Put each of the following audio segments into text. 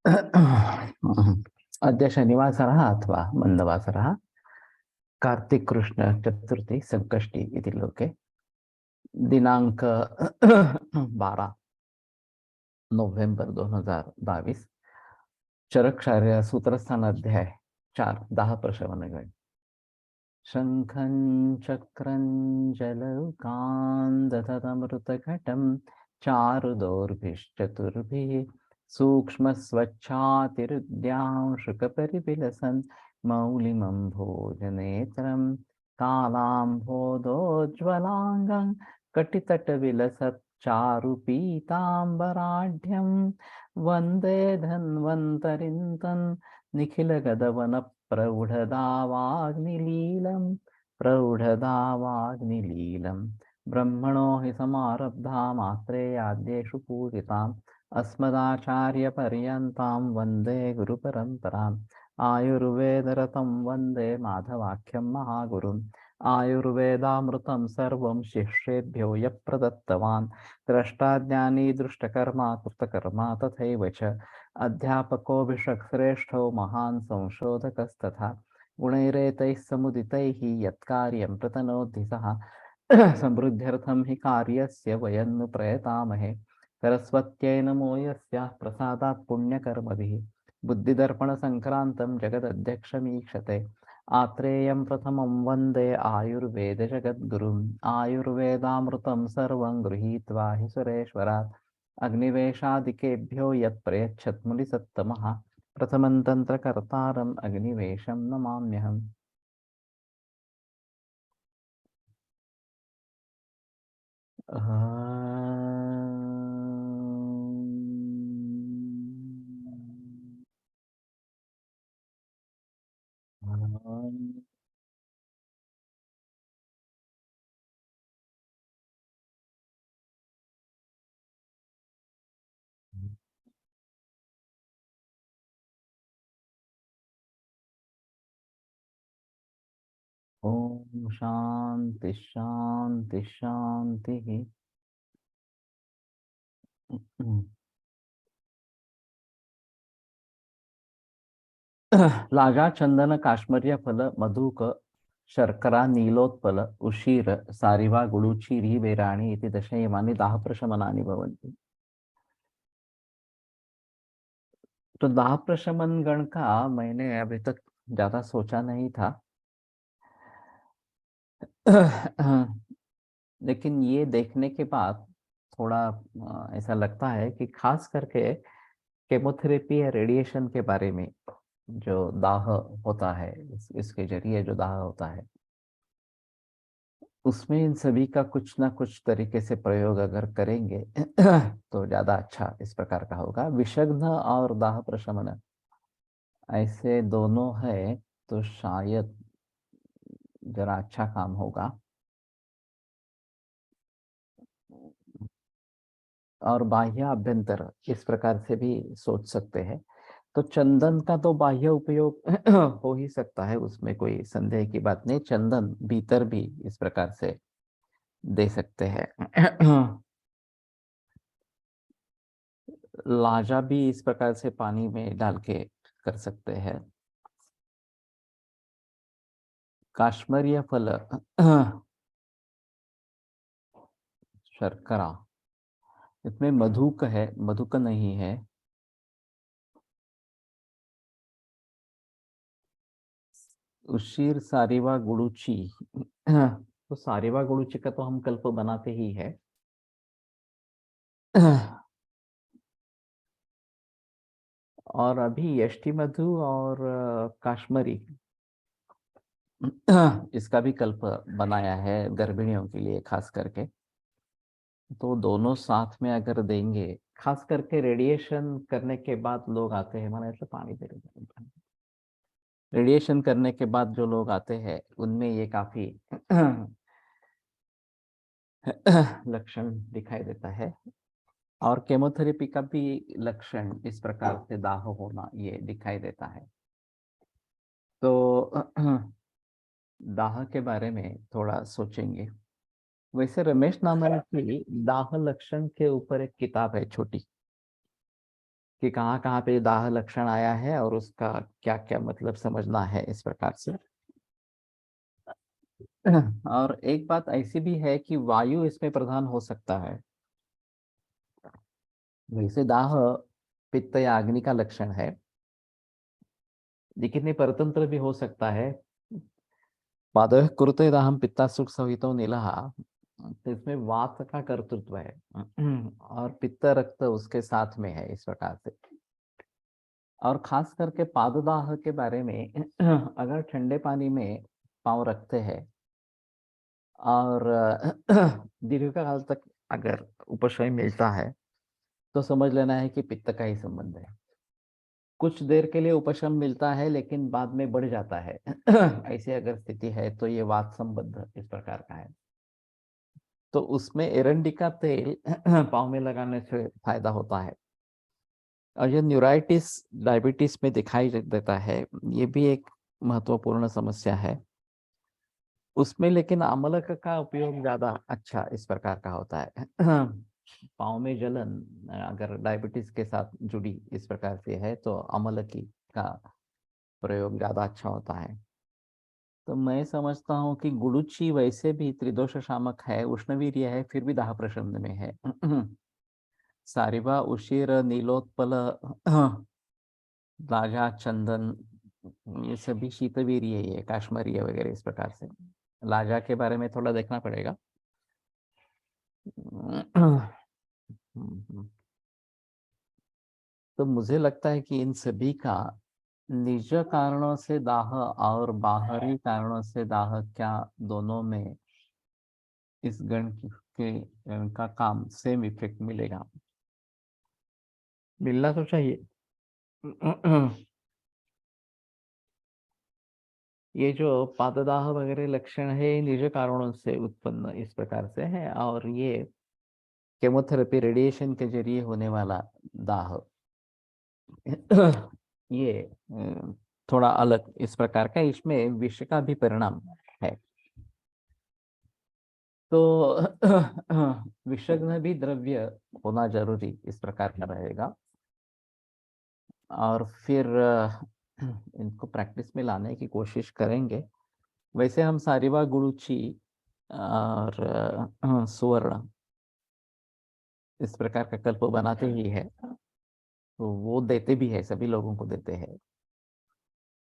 अद्य शनिवासरः अथवा मन्दवासरः कार्तिक कृष्ण चतुर्थी संकष्टी इति लोके दिनांक 12 नोव्हेंबर 2022 चरक्षार्य सूत्रस्थान अध्याय 4 10 प्रश्न शंखं चक्रं जलौकान् चारुदोर्भिश्चतुर्भिः सूक्ष्मस्वच्छातिरुद्यांशुकपरिविलसन् मौलिमं भोजनेत्रं कालाम्भोदोज्ज्वलाङ्गं कटितटविलसच्चारुपीताम्बराढ्यं वन्दे धन्वन्तरिं तं निखिलगदवनप्रौढदावाग्निलीलं ब्रह्मणो हि समारब्धा मात्रेयाद्येषु पूजिताम् अस्मदाचार्यपर्यन्तां वन्दे गुरुपरम्पराम् आयुर्वेदरतं वन्दे माधवाख्यं महागुरुम् आयुर्वेदामृतं सर्वं शिष्येभ्यो यः प्रदत्तवान् द्रष्टाज्ञानी दृष्टकर्मा कृतकर्मा तथैव च अध्यापको विषक्श्रेष्ठो महान् संशोधकस्तथा गुणैरेतैः समुदितैः यत्कार्यं प्रतनोति सः समृद्ध्यर्थं हि कार्यस्य वयं नु प्रयतामहे सरस्वत्यै नमो यस्याः प्रसादात् पुण्यकर्मभिः बुद्धिदर्पणसङ्क्रान्तं जगदध्यक्षमीक्षते आत्रेयं प्रथमं वन्दे आयुर्वेदजगद्गुरुम् आयुर्वेदामृतं सर्वं गृहीत्वा हि सुरेश्वरात् अग्निवेशादिकेभ्यो यत् प्रयच्छत् मुनिसत्तमः प्रथमं तन्त्रकर्तारम् अग्निवेशं नमाम्यहम्। ओम शांति शांति शांति। लागा चंदन काश्मर्य फल मधुक शर्करा नीलोत्पल उशीर सारिवा गुडुचीरी वेराणी इति दशयमानि दाह प्रशमनानि भवन्ति। तो दाह प्रशमन गण का मैंने अभी तक ज्यादा सोचा नहीं था। लेकिन ये देखने के बाद थोड़ा ऐसा लगता है कि खास करके केमोथेरेपी या रेडिएशन के बारे में जो दाह होता है, इसके जरिए जो दाह होता है, उसमें इन सभी का कुछ ना कुछ तरीके से प्रयोग अगर करेंगे तो ज्यादा अच्छा इस प्रकार का होगा। विषग्न और दाह प्रशमन ऐसे दोनों है तो शायद जरा अच्छा काम होगा। और बाह्य अभ्यंतर इस प्रकार से भी सोच सकते हैं। तो चंदन का तो बाह्य उपयोग हो ही सकता है, उसमें कोई संदेह की बात नहीं। चंदन भीतर भी इस प्रकार से दे सकते हैं। लाजा भी इस प्रकार से पानी में डाल के कर सकते हैं। काश्मीरी फल शर्करा, इसमें मधुक है, मधुक नहीं है। उशीर सारिवा गुड़ुची तो सारिवा गुड़ुची का तो हम कल्प बनाते ही है। और अभी यष्टि मधु और काश्मीरी इसका भी कल्प बनाया है गर्भिणियों के लिए खास करके। तो दोनों साथ में अगर देंगे, खास करके रेडिएशन करने के बाद लोग आते हैं, मैंने ऐसे पानी दे रहे, रेडिएशन करने के बाद जो लोग आते हैं उनमें ये काफी लक्षण दिखाई देता है। और केमोथेरेपी का भी लक्षण इस प्रकार से दाह होना ये दिखाई देता है। तो दाह के बारे में थोड़ा सोचेंगे। वैसे रमेश नामक की दाह लक्षण के ऊपर एक किताब है छोटी, कि कहाँ कहाँ पे दाह लक्षण आया है और उसका क्या क्या मतलब समझना है इस प्रकार से। और एक बात ऐसी भी है कि वायु इसमें प्रधान हो सकता है। वैसे दाह पित्त या अग्नि का लक्षण है, लेकिन ये परतंत्र भी हो सकता है। पादः कुरुते दाहम पित्ता सुख सहितो नीलहा, तो इसमें वात का कर्तृत्व है और पित्त रक्त उसके साथ में है इस प्रकार से। और खास करके पाददाह के बारे में अगर ठंडे पानी में पाँव रखते हैं और दीर्घकाल तक अगर उपशम मिलता है तो समझ लेना है कि पित्त का ही संबंध है। कुछ देर के लिए उपशम मिलता है लेकिन बाद में बढ़ जाता है ऐसी अगर स्थिति है तो ये वात संबंध इस प्रकार का है। तो उसमें एरंडी का तेल पाँव में लगाने से फायदा होता है। और ये न्यूराइटिस डायबिटीज में दिखाई देता है, ये भी एक महत्वपूर्ण समस्या है उसमें, लेकिन अमलक का उपयोग ज्यादा अच्छा इस प्रकार का होता है। पाँव में जलन अगर डायबिटीज के साथ जुड़ी इस प्रकार से है तो अमलकी का प्रयोग ज्यादा अच्छा होता है। तो मैं समझता हूँ कि गुड़ुची वैसे भी त्रिदोष शामक है, उष्णवीर्य है, फिर भी दाह प्रशमन में है। सारिबा उशीर नीलोत्पल राजा चंदन, ये सभी शीतवीर्य ही है, काश्मीरी वगैरह इस प्रकार से। लाजा के बारे में थोड़ा देखना पड़ेगा। तो मुझे लगता है कि इन सभी का निज कारणों से दाह और बाहरी कारणों से दाह क्या दोनों में इस गण के का काम सेम इफेक्ट मिलेगा, मिलना तो चाहिए। ये जो पाददाह वगैरह लक्षण है निज कारणों से उत्पन्न इस प्रकार से है, और ये केमोथेरेपी रेडिएशन के जरिए होने वाला दाह ये थोड़ा अलग इस प्रकार का, इसमें विष का भी परिणाम है। तो विषग्न भी द्रव्य होना जरूरी इस प्रकार का रहेगा। और फिर इनको प्रैक्टिस में लाने की कोशिश करेंगे। वैसे हम सारिवा गुरुची और सुवर्ण इस प्रकार का कल्प बनाते ही है, तो वो देते भी है, सभी लोगों को देते हैं।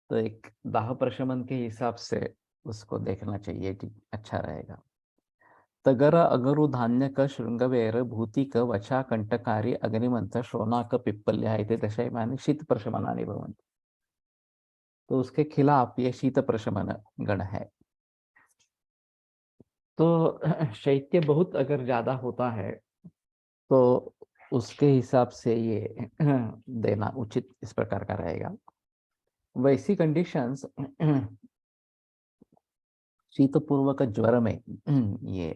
तो एक दाह प्रशमन के हिसाब से उसको देखना चाहिए कि अच्छा रहेगा। तगर अगरु धान्य क शृंगवेर भूतिक वचा कंटकारी अग्निमंथ शोनाक पिप्पल्या इति दशैवानि शीत प्रशमनानि भवन्ति। तो उसके खिलाफ ये शीत प्रशमन गण है। तो शैत्य बहुत अगर ज्यादा होता है तो उसके हिसाब से ये देना उचित इस प्रकार का रहेगा। वैसी कंडीशंस शीतपूर्वक ज्वर में ये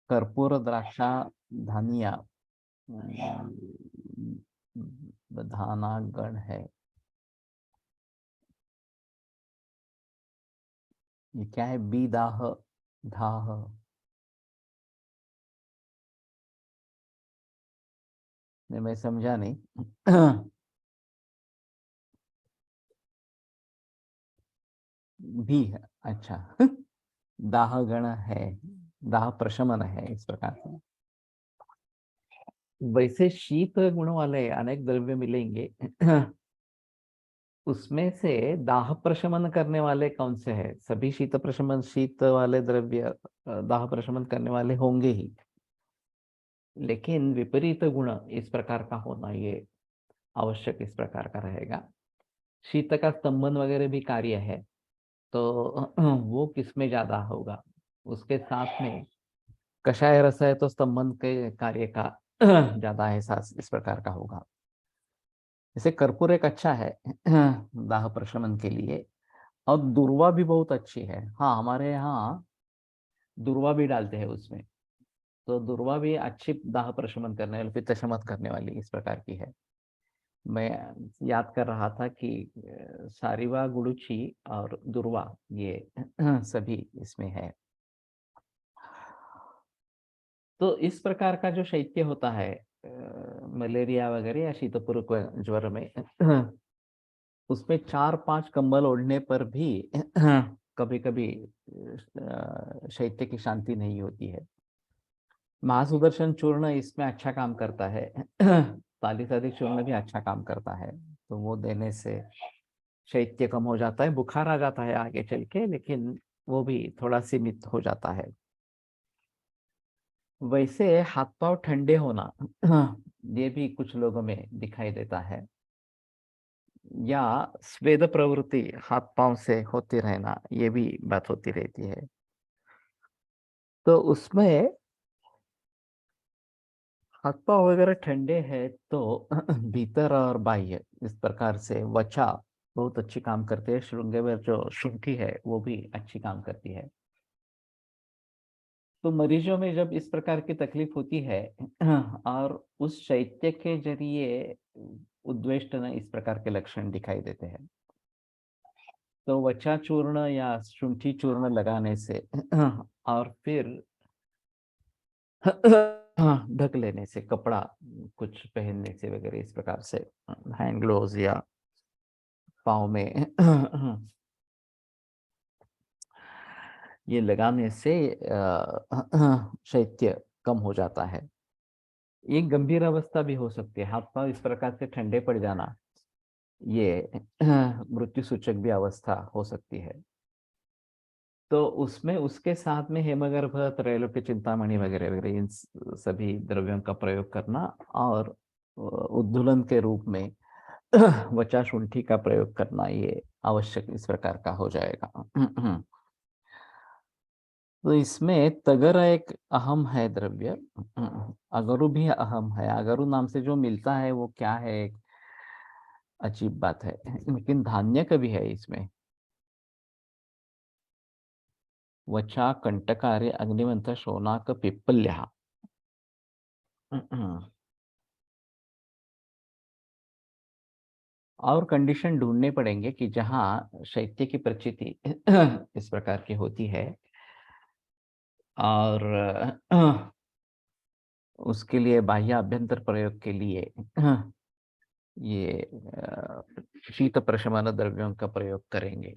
कर्पूर द्राक्षा धनिया बधाना गण है। ये क्या है? बी दाह धाह, मैं समझा नहीं। भी है, अच्छा। दाह गण है, दाह प्रशमन है इस प्रकार से। वैसे शीत गुण वाले अनेक द्रव्य मिलेंगे। उसमें से दाह प्रशमन करने वाले कौन से हैं? सभी शीत प्रशमन शीत वाले द्रव्य दाह प्रशमन करने वाले होंगे ही, लेकिन विपरीत गुण इस प्रकार का होना ये आवश्यक इस प्रकार का रहेगा। शीत का स्तंभन वगैरह भी कार्य है, तो वो किसमें ज्यादा होगा? उसके साथ में कषाय रस है तो स्तंभन के कार्य का ज्यादा एहसास इस प्रकार का होगा। जैसे कर्पूर एक अच्छा है दाह प्रशमन के लिए, और दूर्वा भी बहुत अच्छी है। हाँ, हमारे यहाँ दूर्वा भी डालते हैं उसमें। तो दूर्वा भी अच्छी दाह प्रशमन करने वाली, पित्त शमन करने वाली इस प्रकार की है। मैं याद कर रहा था कि सारिवा गुड़ुची और दूर्वा ये सभी इसमें है। तो इस प्रकार का जो शैत्य होता है मलेरिया वगैरह या शीतपूर्व ज्वर में उसमें 4-5 कंबल ओढ़ने पर भी कभी कभी शैत्य की शांति नहीं होती है। महासुदर्शन चूर्ण इसमें अच्छा काम करता है। तालीसादिक चूर्ण भी अच्छा काम करता है, तो वो देने से शैत्य कम हो जाता है। बुखार आ जाता है आगे चल के, लेकिन वो भी थोड़ा सीमित हो जाता है। वैसे हाथ पांव ठंडे होना ये भी कुछ लोगों में दिखाई देता है, या स्वेद प्रवृत्ति हाथ पांव से होती रहना, ये भी बात होती रहती है। तो उसमें हाथ पांव वगैरह ठंडे हैं तो भीतर और बाह्य इस प्रकार से वचा बहुत अच्छी काम करते हैं। श्रृंगे में जो शुंठी है वो भी अच्छी काम करती है। तो मरीजों में जब इस प्रकार की तकलीफ होती है और उस शैत्य के जरिए उद्वेष्ट इस प्रकार के लक्षण दिखाई देते हैं, तो वचा चूर्ण या शुंठी चूर्ण लगाने से और फिर ढक लेने से, कपड़ा कुछ पहनने से वगैरह इस प्रकार से, हैंड ग्लोव्स या पाँव में ये लगाने से शैत्य कम हो जाता है। एक गंभीर अवस्था भी हो सकती है, हाथ पांव इस प्रकार से ठंडे पड़ जाना, ये मृत्यु सूचक भी अवस्था हो सकती है। तो उसमें उसके साथ में हेमगर्भ, त्रैलोक्य चिंतामणि वगैरह वगैरह इन सभी द्रव्यों का प्रयोग करना, और उद्धूलन के रूप में वचा शुंठी का प्रयोग करना, ये आवश्यक इस प्रकार का हो जाएगा। तो इसमें तगर एक अहम है द्रव्य, अगरु भी अहम है। अगरु नाम से जो मिलता है वो क्या है, एक अजीब बात है, लेकिन धान्य का भी है इसमें। वचा कंटकारे अग्निवंत शोनाक पिप्पल्या। और कंडीशन ढूंढने पड़ेंगे कि जहां शैत्य की प्रचिति इस प्रकार की होती है, और उसके लिए बाह्य अभ्यंतर प्रयोग के लिए ये शीत प्रशमन द्रव्यों का प्रयोग करेंगे।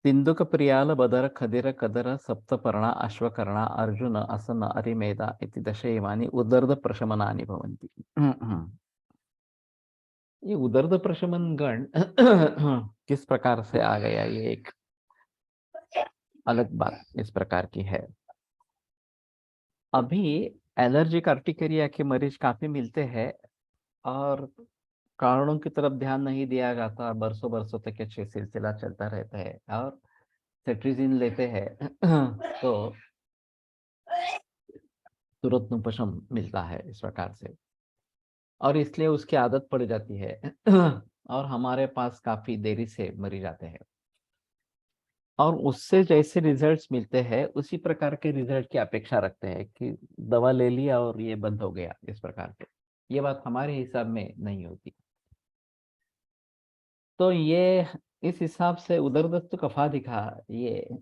तिंदुक प्रियाल बदर खदिर कदर सप्तपर्णा अश्वकर्णा अर्जुन असन अरिमेदा इति दश इमानि उदर्द प्रशमनानि भवन्ति। ये उदर्द प्रशमन गण किस प्रकार से आ गया, ये एक अलग बात इस प्रकार की है। अभी एलर्जिक अर्टिकेरिया के मरीज काफी मिलते हैं, और कारणों की तरफ ध्यान नहीं दिया जाता, बरसों बरसों तक ये सिलसिला चलता रहता है, और सेट्रिजिन लेते हैं तो तुरंत उपशम मिलता है इस प्रकार से, और इसलिए उसकी आदत पड़ जाती है और हमारे पास काफी देरी से मरीज आते हैं, और उससे जैसे रिजल्ट्स मिलते हैं उसी प्रकार के रिजल्ट की अपेक्षा रखते हैं कि दवा ले लिया और ये बंद हो गया इस प्रकार के। ये बात हमारे हिसाब में नहीं होती। तो ये इस हिसाब से उदरदस्त कफा दिखा, ये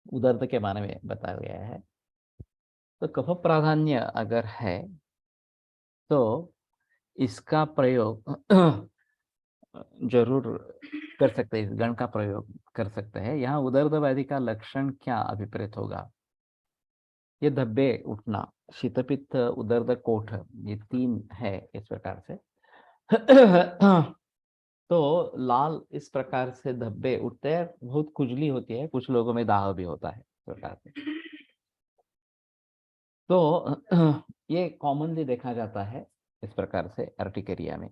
उदर्द के बारे में बताया गया है। तो कफ प्राधान्य अगर है तो इसका प्रयोग जरूर कर सकते हैं, इस गण का प्रयोग कर सकते हैं। यहाँ उदर्द व्याधि का लक्षण क्या अभिप्रेत होगा, ये धब्बे उठना, शीतपित्त उदर्द कोठ, ये 3 है इस प्रकार से। तो लाल इस प्रकार से धब्बे उठते हैं, बहुत खुजली होती है, कुछ लोगों में दाह भी होता है इस प्रकार से। तो ये कॉमनली देखा जाता है इस प्रकार से अर्टिकेरिया में।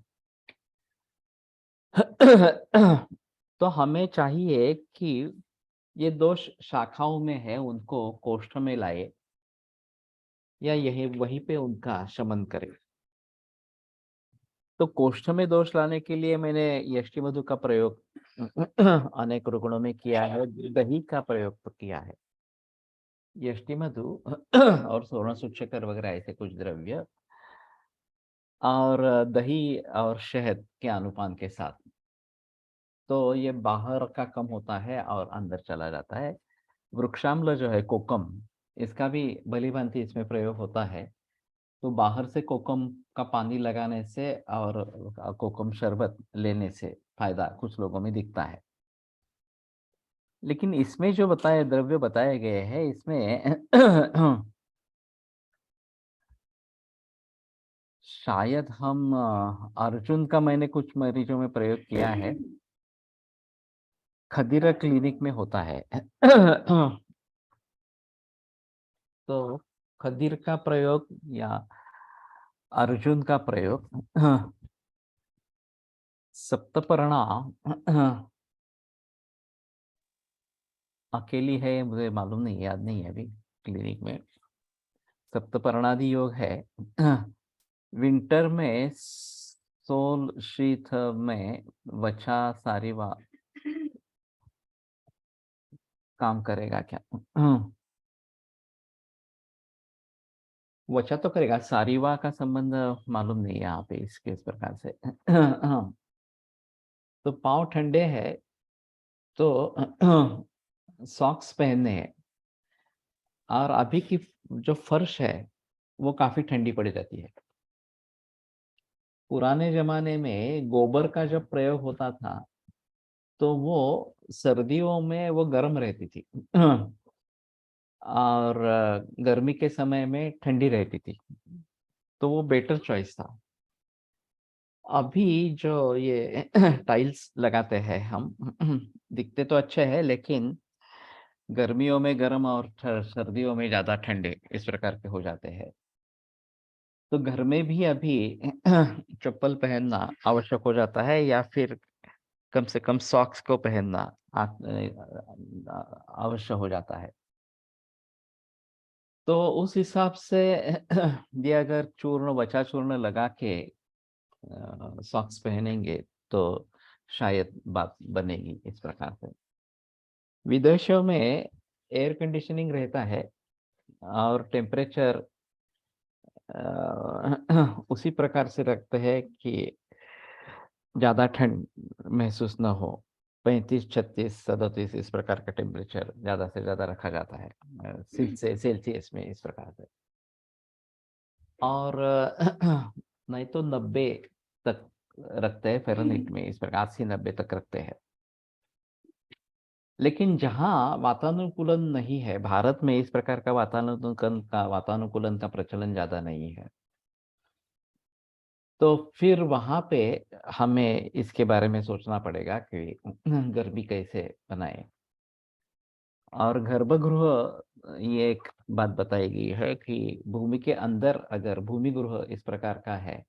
तो हमें चाहिए कि ये दोष शाखाओं में है उनको कोष्ठ में लाए, या यही वहीं पे उनका शमन करे। तो कोष्ठ में दोष लाने के लिए मैंने यष्टि मधु का प्रयोग अनेक रुग्णों में किया है, दही का प्रयोग तो किया है। यष्टि मधु और स्वर्ण सूचकर वगैरह ऐसे कुछ द्रव्य, और दही और शहद के अनुपान के साथ, तो ये बाहर का कम होता है और अंदर चला जाता है। वृक्षाम्ल जो है कोकम, इसका भी भली-भांति इसमें प्रयोग होता है। तो बाहर से कोकम का पानी लगाने से और कोकम शरबत लेने से फ़ायदा कुछ लोगों में दिखता है। लेकिन इसमें जो बताए द्रव्य बताए गए हैं इसमें शायद हम अर्जुन का मैंने कुछ मरीजों में प्रयोग किया है। खदीरा क्लिनिक में होता है। तो खदीर का प्रयोग या अर्जुन का प्रयोग सप्तपर्णा अकेली है, मुझे मालूम नहीं, याद नहीं है अभी क्लिनिक में। सप्तपर्णादि योग है। विंटर में सोल शीत में वचा सारिवा काम करेगा क्या? वचा तो करेगा, सारिवा का संबंध मालूम नहीं है यहाँ पे इसके इस प्रकार से। तो पाँव ठंडे है तो सॉक्स पहनने हैं। और अभी की जो फर्श है वो काफी ठंडी पड़ी रहती है। पुराने जमाने में गोबर का जब प्रयोग होता था तो वो सर्दियों में वो गर्म रहती थी और गर्मी के समय में ठंडी रहती थी। तो वो बेटर चॉइस था। अभी जो ये टाइल्स लगाते हैं हम, दिखते तो अच्छे हैं लेकिन गर्मियों में गर्म और सर्दियों में ज्यादा ठंडे इस प्रकार के हो जाते हैं। तो घर में भी अभी चप्पल पहनना आवश्यक हो जाता है या फिर कम से कम सॉक्स को पहनना अवश्य हो जाता है। तो उस हिसाब से भी अगर चूर्ण बचा चूर्ण लगा के सॉक्स पहनेंगे तो शायद बात बनेगी इस प्रकार से। विदेशों में एयर कंडीशनिंग रहता है और टेम्परेचर उसी प्रकार से रखते हैं कि ज़्यादा ठंड महसूस न हो। 35, 36, 37 इस प्रकार का टेम्परेचर ज़्यादा से ज़्यादा रखा जाता है सेल्सियस में इस प्रकार से। और नहीं तो 90 तक रखते हैं फ़ारेनहीट में, इस प्रकार 80-90 तक रखते हैं। लेकिन जहाँ वातानुकूलन नहीं है, भारत में इस प्रकार का वातानुकूलन का प्रचलन ज़्यादा नहीं है। तो फिर वहाँ पे हमें इसके बारे में सोचना पड़ेगा कि गर्मी कैसे बनाएं। और गर्भगृह, ये एक बात बताई गई है कि भूमि के अंदर अगर भूमि गृह इस प्रकार का है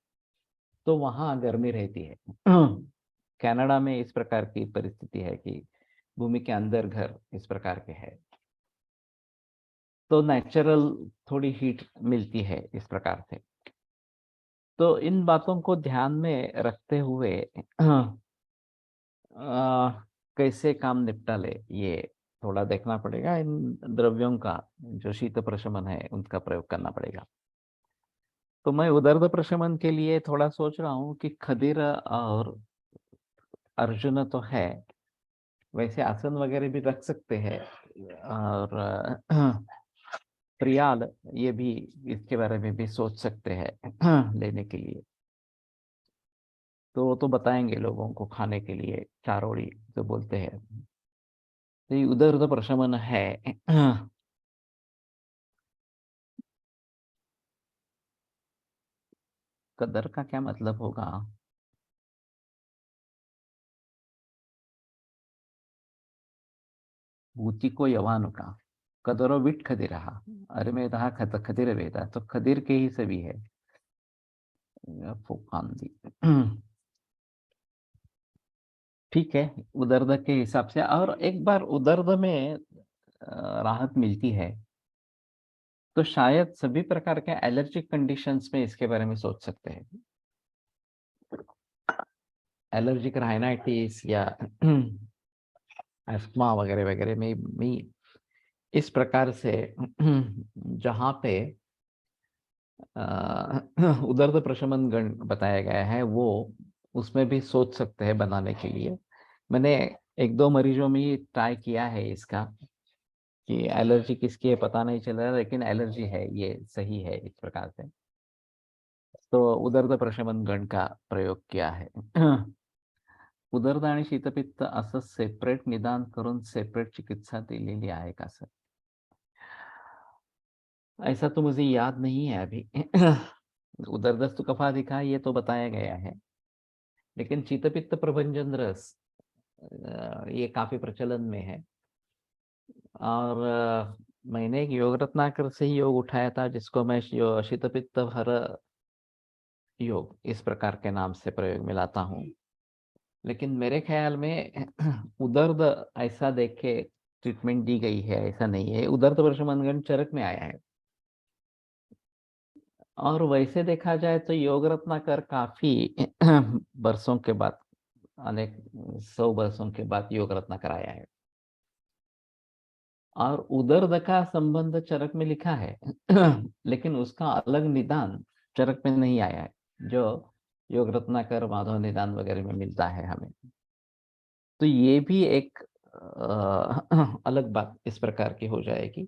तो वहाँ गर्मी रहती है। कनाडा में इस प्रकार की परिस्थिति है कि भूमि के अंदर घर इस प्रकार के है तो नेचुरल थोड़ी हीट मिलती है इस प्रकार से। तो इन बातों को ध्यान में रखते हुए कैसे काम निपटा ले, ये थोड़ा देखना पड़ेगा। इन द्रव्यों का जो शीत प्रशमन है उनका प्रयोग करना पड़ेगा। तो मैं उदर्द प्रशमन के लिए थोड़ा सोच रहा हूँ कि खदीर और अर्जुन तो है, वैसे आसन वगैरह भी रख सकते हैं। और प्रियाल, ये भी इसके बारे में भी सोच सकते हैं लेने के लिए। तो वो तो बताएंगे लोगों को खाने के लिए, चारोड़ी जो बोलते हैं। तो ये उदर्द प्रशमन है। कदर का क्या मतलब होगा? भूति को यवान का कदरो विट खदिरा। अरे में रहा खदिर वेदा, तो खदिर के ही सभी है। फुकांदी। ठीक है, उदर्द के हिसाब से। और एक बार उदर्द में राहत मिलती है तो शायद सभी प्रकार के एलर्जिक कंडीशंस में इसके बारे में सोच सकते हैं। एलर्जिक राइनाइटिस या अस्थमा वगैरह वगैरह में भी इस प्रकार से जहाँ पे उदर्द प्रशमन गण बताया गया है वो उसमें भी सोच सकते हैं बनाने के लिए। मैंने एक दो मरीजों में ट्राई किया है इसका। कि एलर्जी किसकी है पता नहीं चल रहा, लेकिन एलर्जी है, ये सही है इस प्रकार से। तो उदर प्रशमन गण का प्रयोग किया है। उदरद आणि शीतपित्त असं सेपरेट निदान करून सेपरेट चिकित्सा दिलेली आहे का सर? ऐसा तो मुझे याद नहीं है अभी। उदरदस्त कफा दिखा ये तो बताया गया है, लेकिन शीतपित्त प्रभंजन रस ये काफी प्रचलन में है। और मैंने एक योग रत्नाकर से ही योग उठाया था, जिसको मैं शीतपित्त हर योग इस प्रकार के नाम से प्रयोग में लाता हूँ। लेकिन मेरे ख्याल में उदर्द ऐसा देख के ट्रीटमेंट दी गई है ऐसा नहीं है। उदर्द प्रशमन चरक में आया है। और वैसे देखा जाए तो योग रत्नाकर काफी बरसों के बाद, अनेक 100 बरसों के बाद योग रत्नाकर आया है। और उदर्द का संबंध चरक में लिखा है, लेकिन उसका अलग निदान चरक में नहीं आया है, जो योग रत्नाकर माधव निदान वगैरह में मिलता है हमें। तो ये भी एक अलग बात इस प्रकार की हो जाएगी।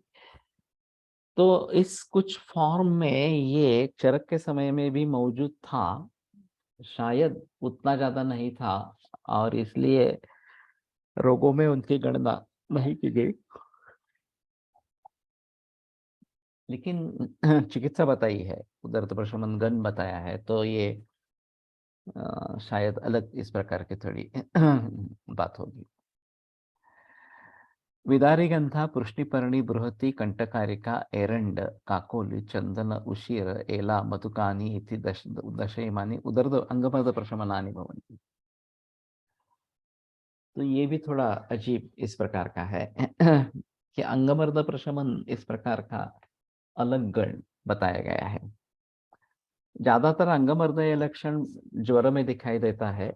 तो इस कुछ फॉर्म में ये चरक के समय में भी मौजूद था, शायद उतना ज्यादा नहीं था, और इसलिए रोगों में उनकी गणना नहीं की गई। लेकिन चिकित्सा बताई है, उदर प्रशमन गण बताया है, तो ये शायद अलग इस प्रकार की थोड़ी बात होगी। विदारिगंधा पृष्टिपर्णी बृहति कंटकारिका एरंड काकोली चंदन उशीर एला मधुकानी इति दशैमानी उदर्द अंगमर्द प्रशमनानि भवन्ति। तो ये भी थोड़ा अजीब इस प्रकार का है कि अंगमर्द प्रशमन इस प्रकार का अलग गण बताया गया है। ज्यादातर अंगमर्द ये लक्षण ज्वर में दिखाई देता है,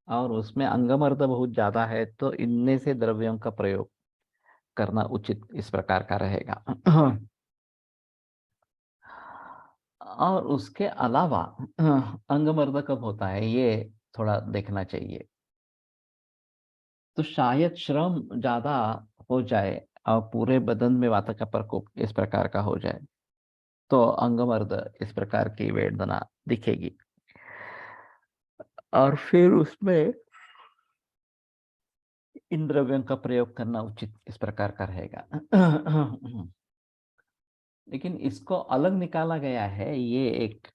और उसमें अंगमर्द बहुत ज्यादा है, तो इनमें से द्रव्यों का प्रयोग करना उचित इस प्रकार का रहेगा। और उसके अलावा अंगमर्द कब होता है ये थोड़ा देखना चाहिए। तो शायद श्रम ज्यादा हो जाए और पूरे बदन में वात का प्रकोप इस प्रकार का हो जाए, तो अंगमर्द इस प्रकार की वेदना दिखेगी, और फिर उसमें इन द्रव्यों का प्रयोग करना उचित इस प्रकार का रहेगा। लेकिन इसको अलग निकाला गया है, ये एक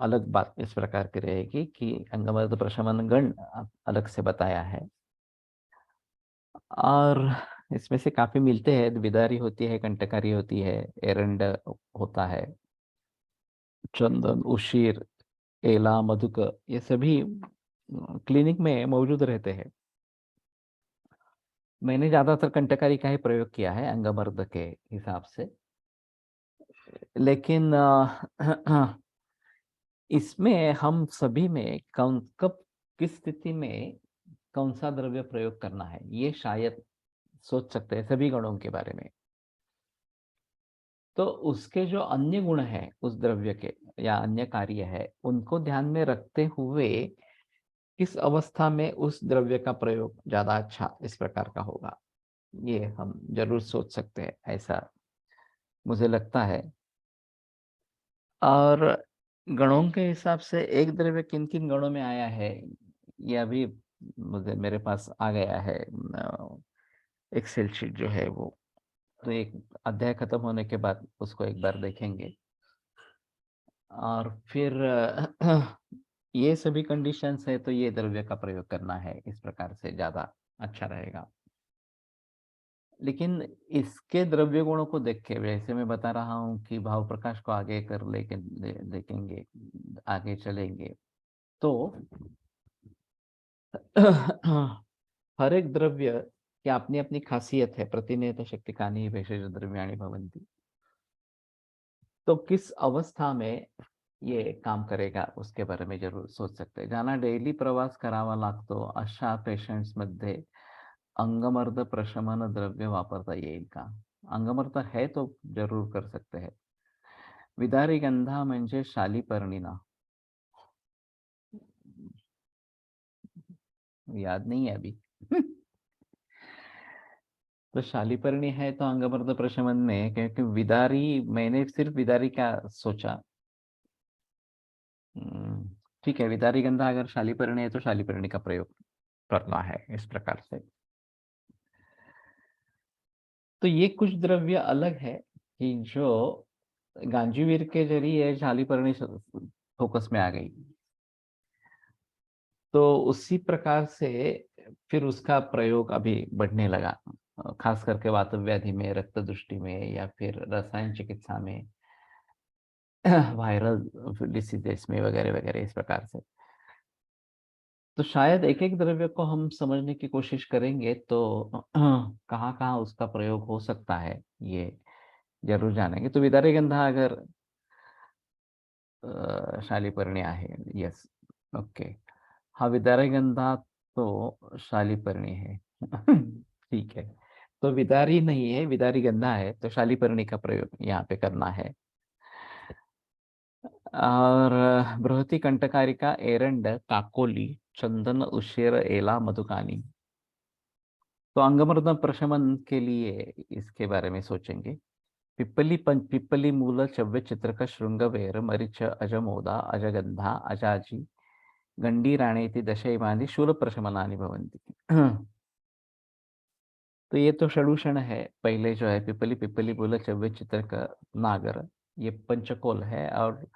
अलग बात इस प्रकार की रहेगी कि अंगमर्द प्रशमन गण अलग से बताया है। और इसमें से काफी मिलते हैं, विदारी होती है, कंटकारी होती है, एरंड होता है, चंदन उशीर एला मधुक, ये सभी क्लिनिक में मौजूद रहते हैं। मैंने ज्यादातर कंटकारी का ही प्रयोग किया है अंगमर्द के हिसाब से। लेकिन इसमें हम सभी में कौन कब किस स्थिति में कौन सा द्रव्य प्रयोग करना है, ये शायद सोच सकते हैं सभी गणों के बारे में। तो उसके जो अन्य गुण है उस द्रव्य के या अन्य कार्य है, उनको ध्यान में रखते हुए किस अवस्था में उस द्रव्य का प्रयोग ज्यादा अच्छा इस प्रकार का होगा, ये हम जरूर सोच सकते हैं, ऐसा मुझे लगता है। और गणों के हिसाब से एक द्रव्य किन किन गणों में आया है, ये अभी मुझे मेरे पास आ गया है, एक्सेल शीट जो है वो। तो एक अध्याय खत्म होने के बाद उसको एक बार देखेंगे, और फिर ये सभी कंडीशंस है तो ये द्रव्य का प्रयोग करना है, इस प्रकार से ज्यादा अच्छा रहेगा। लेकिन इसके द्रव्य गुणों को देख के, वैसे मैं बता रहा हूँ कि भाव प्रकाश को आगे कर देखेंगे, आगे चलेंगे, तो हर एक द्रव्य की अपनी अपनी खासियत है, प्रतिनियत शक्ति कानी भेषज द्रव्याणि भवन्ति। तो किस अवस्था में ये काम करेगा उसके बारे में जरूर सोच सकते हैं। ज्यांना डेली प्रवास करावा लागतो अशा पेशंट्स मध्ये अंगमर्द प्रशमन द्रव्य वापरता येईल का? अंगमर्द है तो जरूर कर सकते हैं। विदारी गंधा म्हणजे शालीपर्णिना, याद नहीं है अभी। तो शालिपर्णी है तो अंगमर्द प्रशमन में, क्योंकि विदारी, मैंने सिर्फ विदारी क्या सोचा। हम्म, ठीक है, विदारी गंधा अगर शालिपर्णी है तो शालिपर्णी का प्रयोग करना है इस प्रकार से। तो ये कुछ द्रव्य अलग है कि जो गांजीवीर के जरिए शालिपर्णी फोकस में आ गई, तो उसी प्रकार से फिर उसका प्रयोग अभी बढ़ने लगा, खास करके वातव्याधि में, रक्त दृष्टि में, या फिर रसायन चिकित्सा में, वायरल डिसीजेस में, वगैरह वगैरह इस प्रकार से। तो शायद एक एक द्रव्य को हम समझने की कोशिश करेंगे तो कहाँ कहाँ उसका प्रयोग हो सकता है ये जरूर जानेंगे। तो विदारी गंधा अगर शालिपर्णी आहे, यस, ओके, हा विदारी गंधा तो शालिपर्णी है। ठीक है, तो विदारी नहीं है, विदारी गंधा है, तो शालिपर्णी का प्रयोग यहाँ पे करना है। और बृहति कंटकारिका, एरंड, काकोली, चंदन, उशेर, एला, मधुकानी। तो अंगमर्दन प्रशमन के लिए इसके बारे में सोचेंगे। पिप्पली, पंच पिप्पली मूल, चव्य चित्रक, शृंगवेर, मरीच, अजमोदा, अजगंधा, अजाजी, गंडी, राणेति, दशैवानि शूल प्रशमनानि भवन्ति। तो ये तो षडूषण है। पहले जो है पिपली, पिपली मूल, चव्य चित्रक, नागर, ये पंचकोल है, और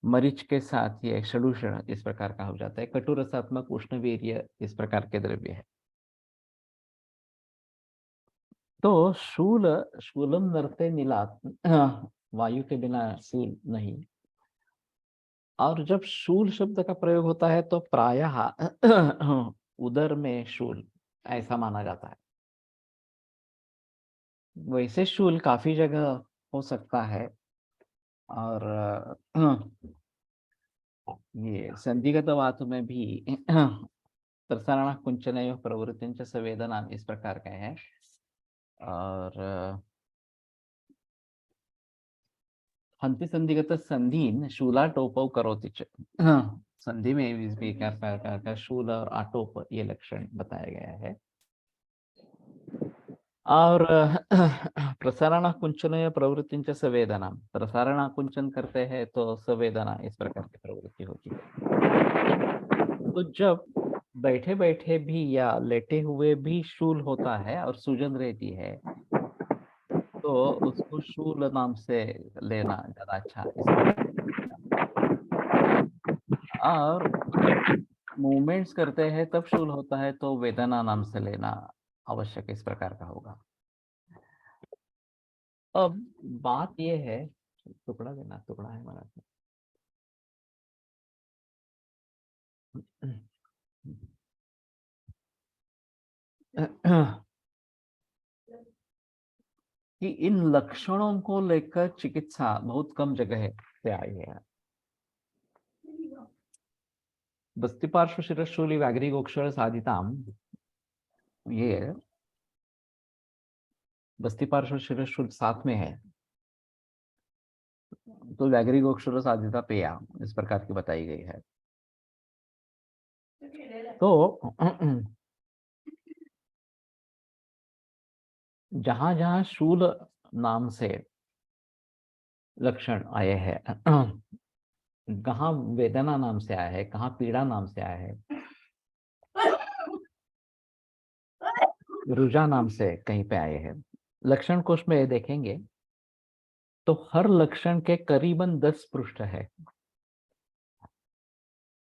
मरीच के साथ ये षडूषण इस प्रकार का हो जाता है। कटु रसात्मक, उष्णवीर्य इस प्रकार के द्रव्य है। तो शूल, शूलम नरते नीलात, वायु के बिना शूल नहीं। और जब शूल शब्द का प्रयोग होता है तो प्रायः उदर में शूल ऐसा माना जाता है। वैसे शूल काफी जगह हो सकता है, और ये संधिगत धातु में भी प्रसारण कुंचन प्रवृत्ति संवेदना इस प्रकार का है। और हंति संधिगत संधीन शूला टोपव करोति च। संधि में इस प्रकार का शूल और आटोप ये लक्षण बताया गया है। और प्रसारण कुंचन या प्रवृत्ति संवेदना, प्रसारण कुंचन करते हैं तो संवेदना इस प्रकार की प्रवृत्ति होती है। तो जब बैठे बैठे भी या लेटे हुए भी शूल होता है और सूजन रहती है, तो उसको शूल नाम से लेना ज्यादा अच्छा इस प्रकार। और जब मूवमेंट्स करते हैं तब शूल होता है तो वेदना नाम से लेना आवश्यक इस प्रकार का होगा। अब बात यह है, टुकड़ा देना, टुकड़ा है हमारा कि इन लक्षणों को लेकर चिकित्सा बहुत कम जगह से आई है। बस्ती पार्श्व शिरशूली व्याघ्री गोक्षर साधिताम, ये बस्ती पार्श्व शिरशूल साथ में है, तो व्याघ्री गोक्षर साधिता पेया इस प्रकार की बताई गई है। तो जहां जहां शूल नाम से लक्षण आए हैं, कहाँ वेदना नाम से आया है, कहाँ पीड़ा नाम से आया है, रुझा नाम से कहीं पे आए हैं, लक्षण कोश में देखेंगे तो हर लक्षण के करीबन 10 पृष्ठ है।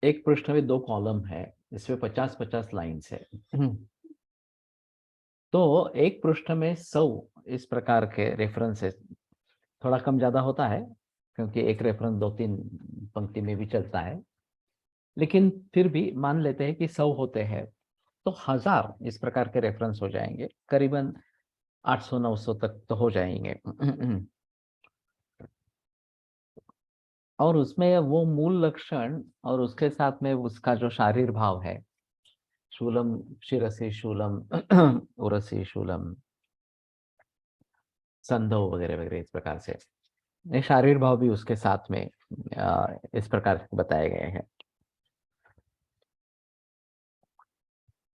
एक पृष्ठ में 2 कॉलम है, इसमें 50-50 लाइन्स है। तो एक पृष्ठ में 100 इस प्रकार के रेफरेंसेस, थोड़ा कम ज्यादा होता है क्योंकि एक रेफरेंस 2-3 पंक्ति में भी चलता है, लेकिन फिर भी मान लेते हैं कि 100 होते हैं, तो 1000 इस प्रकार के रेफरेंस हो जाएंगे, करीबन 800-900 तक तो हो जाएंगे। और उसमें वो मूल लक्षण और उसके साथ में उसका जो शारीर भाव है, शूलम शिरसी शूलम, उरसी शूलम, संधो वगैरह वगैरह इस प्रकार से ये शारीर भाव भी उसके साथ में इस प्रकार से बताए गए हैं।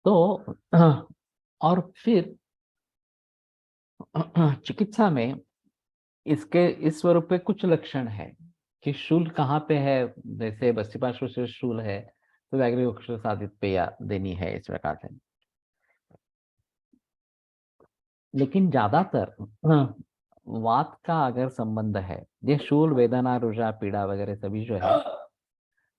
तो और फिर चिकित्सा में इसके इस स्वरूप पे कुछ लक्षण है कि शूल कहाँ पे है। जैसे बस्तीपार्श्व से शूल है तो व्याघ्र साधित पेया देनी है, इस प्रकार से। लेकिन ज्यादातर वात का अगर संबंध है, ये शूल, वेदना, रुझा, पीड़ा वगैरह सभी जो है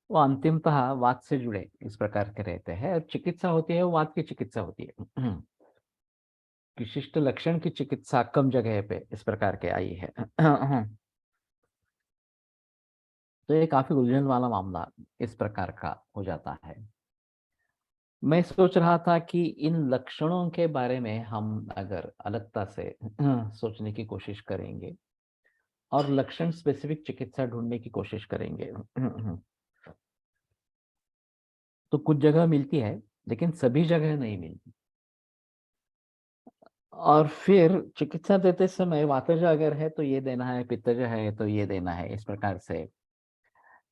वो अंतिमतः वात से जुड़े इस प्रकार के रहते हैं। और चिकित्सा होती है वो वात की चिकित्सा होती है। विशिष्ट लक्षण की चिकित्सा कम जगह पे इस प्रकार के आई है। तो ये काफी उलझन वाला मामला इस प्रकार का हो जाता है। मैं सोच रहा था कि इन लक्षणों के बारे में हम अगर अलगता से सोचने की कोशिश करेंगे और लक्षण स्पेसिफिक चिकित्सा ढूंढने की कोशिश करेंगे, तो कुछ जगह मिलती है लेकिन सभी जगह नहीं मिलती। और फिर चिकित्सा देते समय वातज अगर है तो ये देना है, पित्तज है तो ये देना है, इस प्रकार से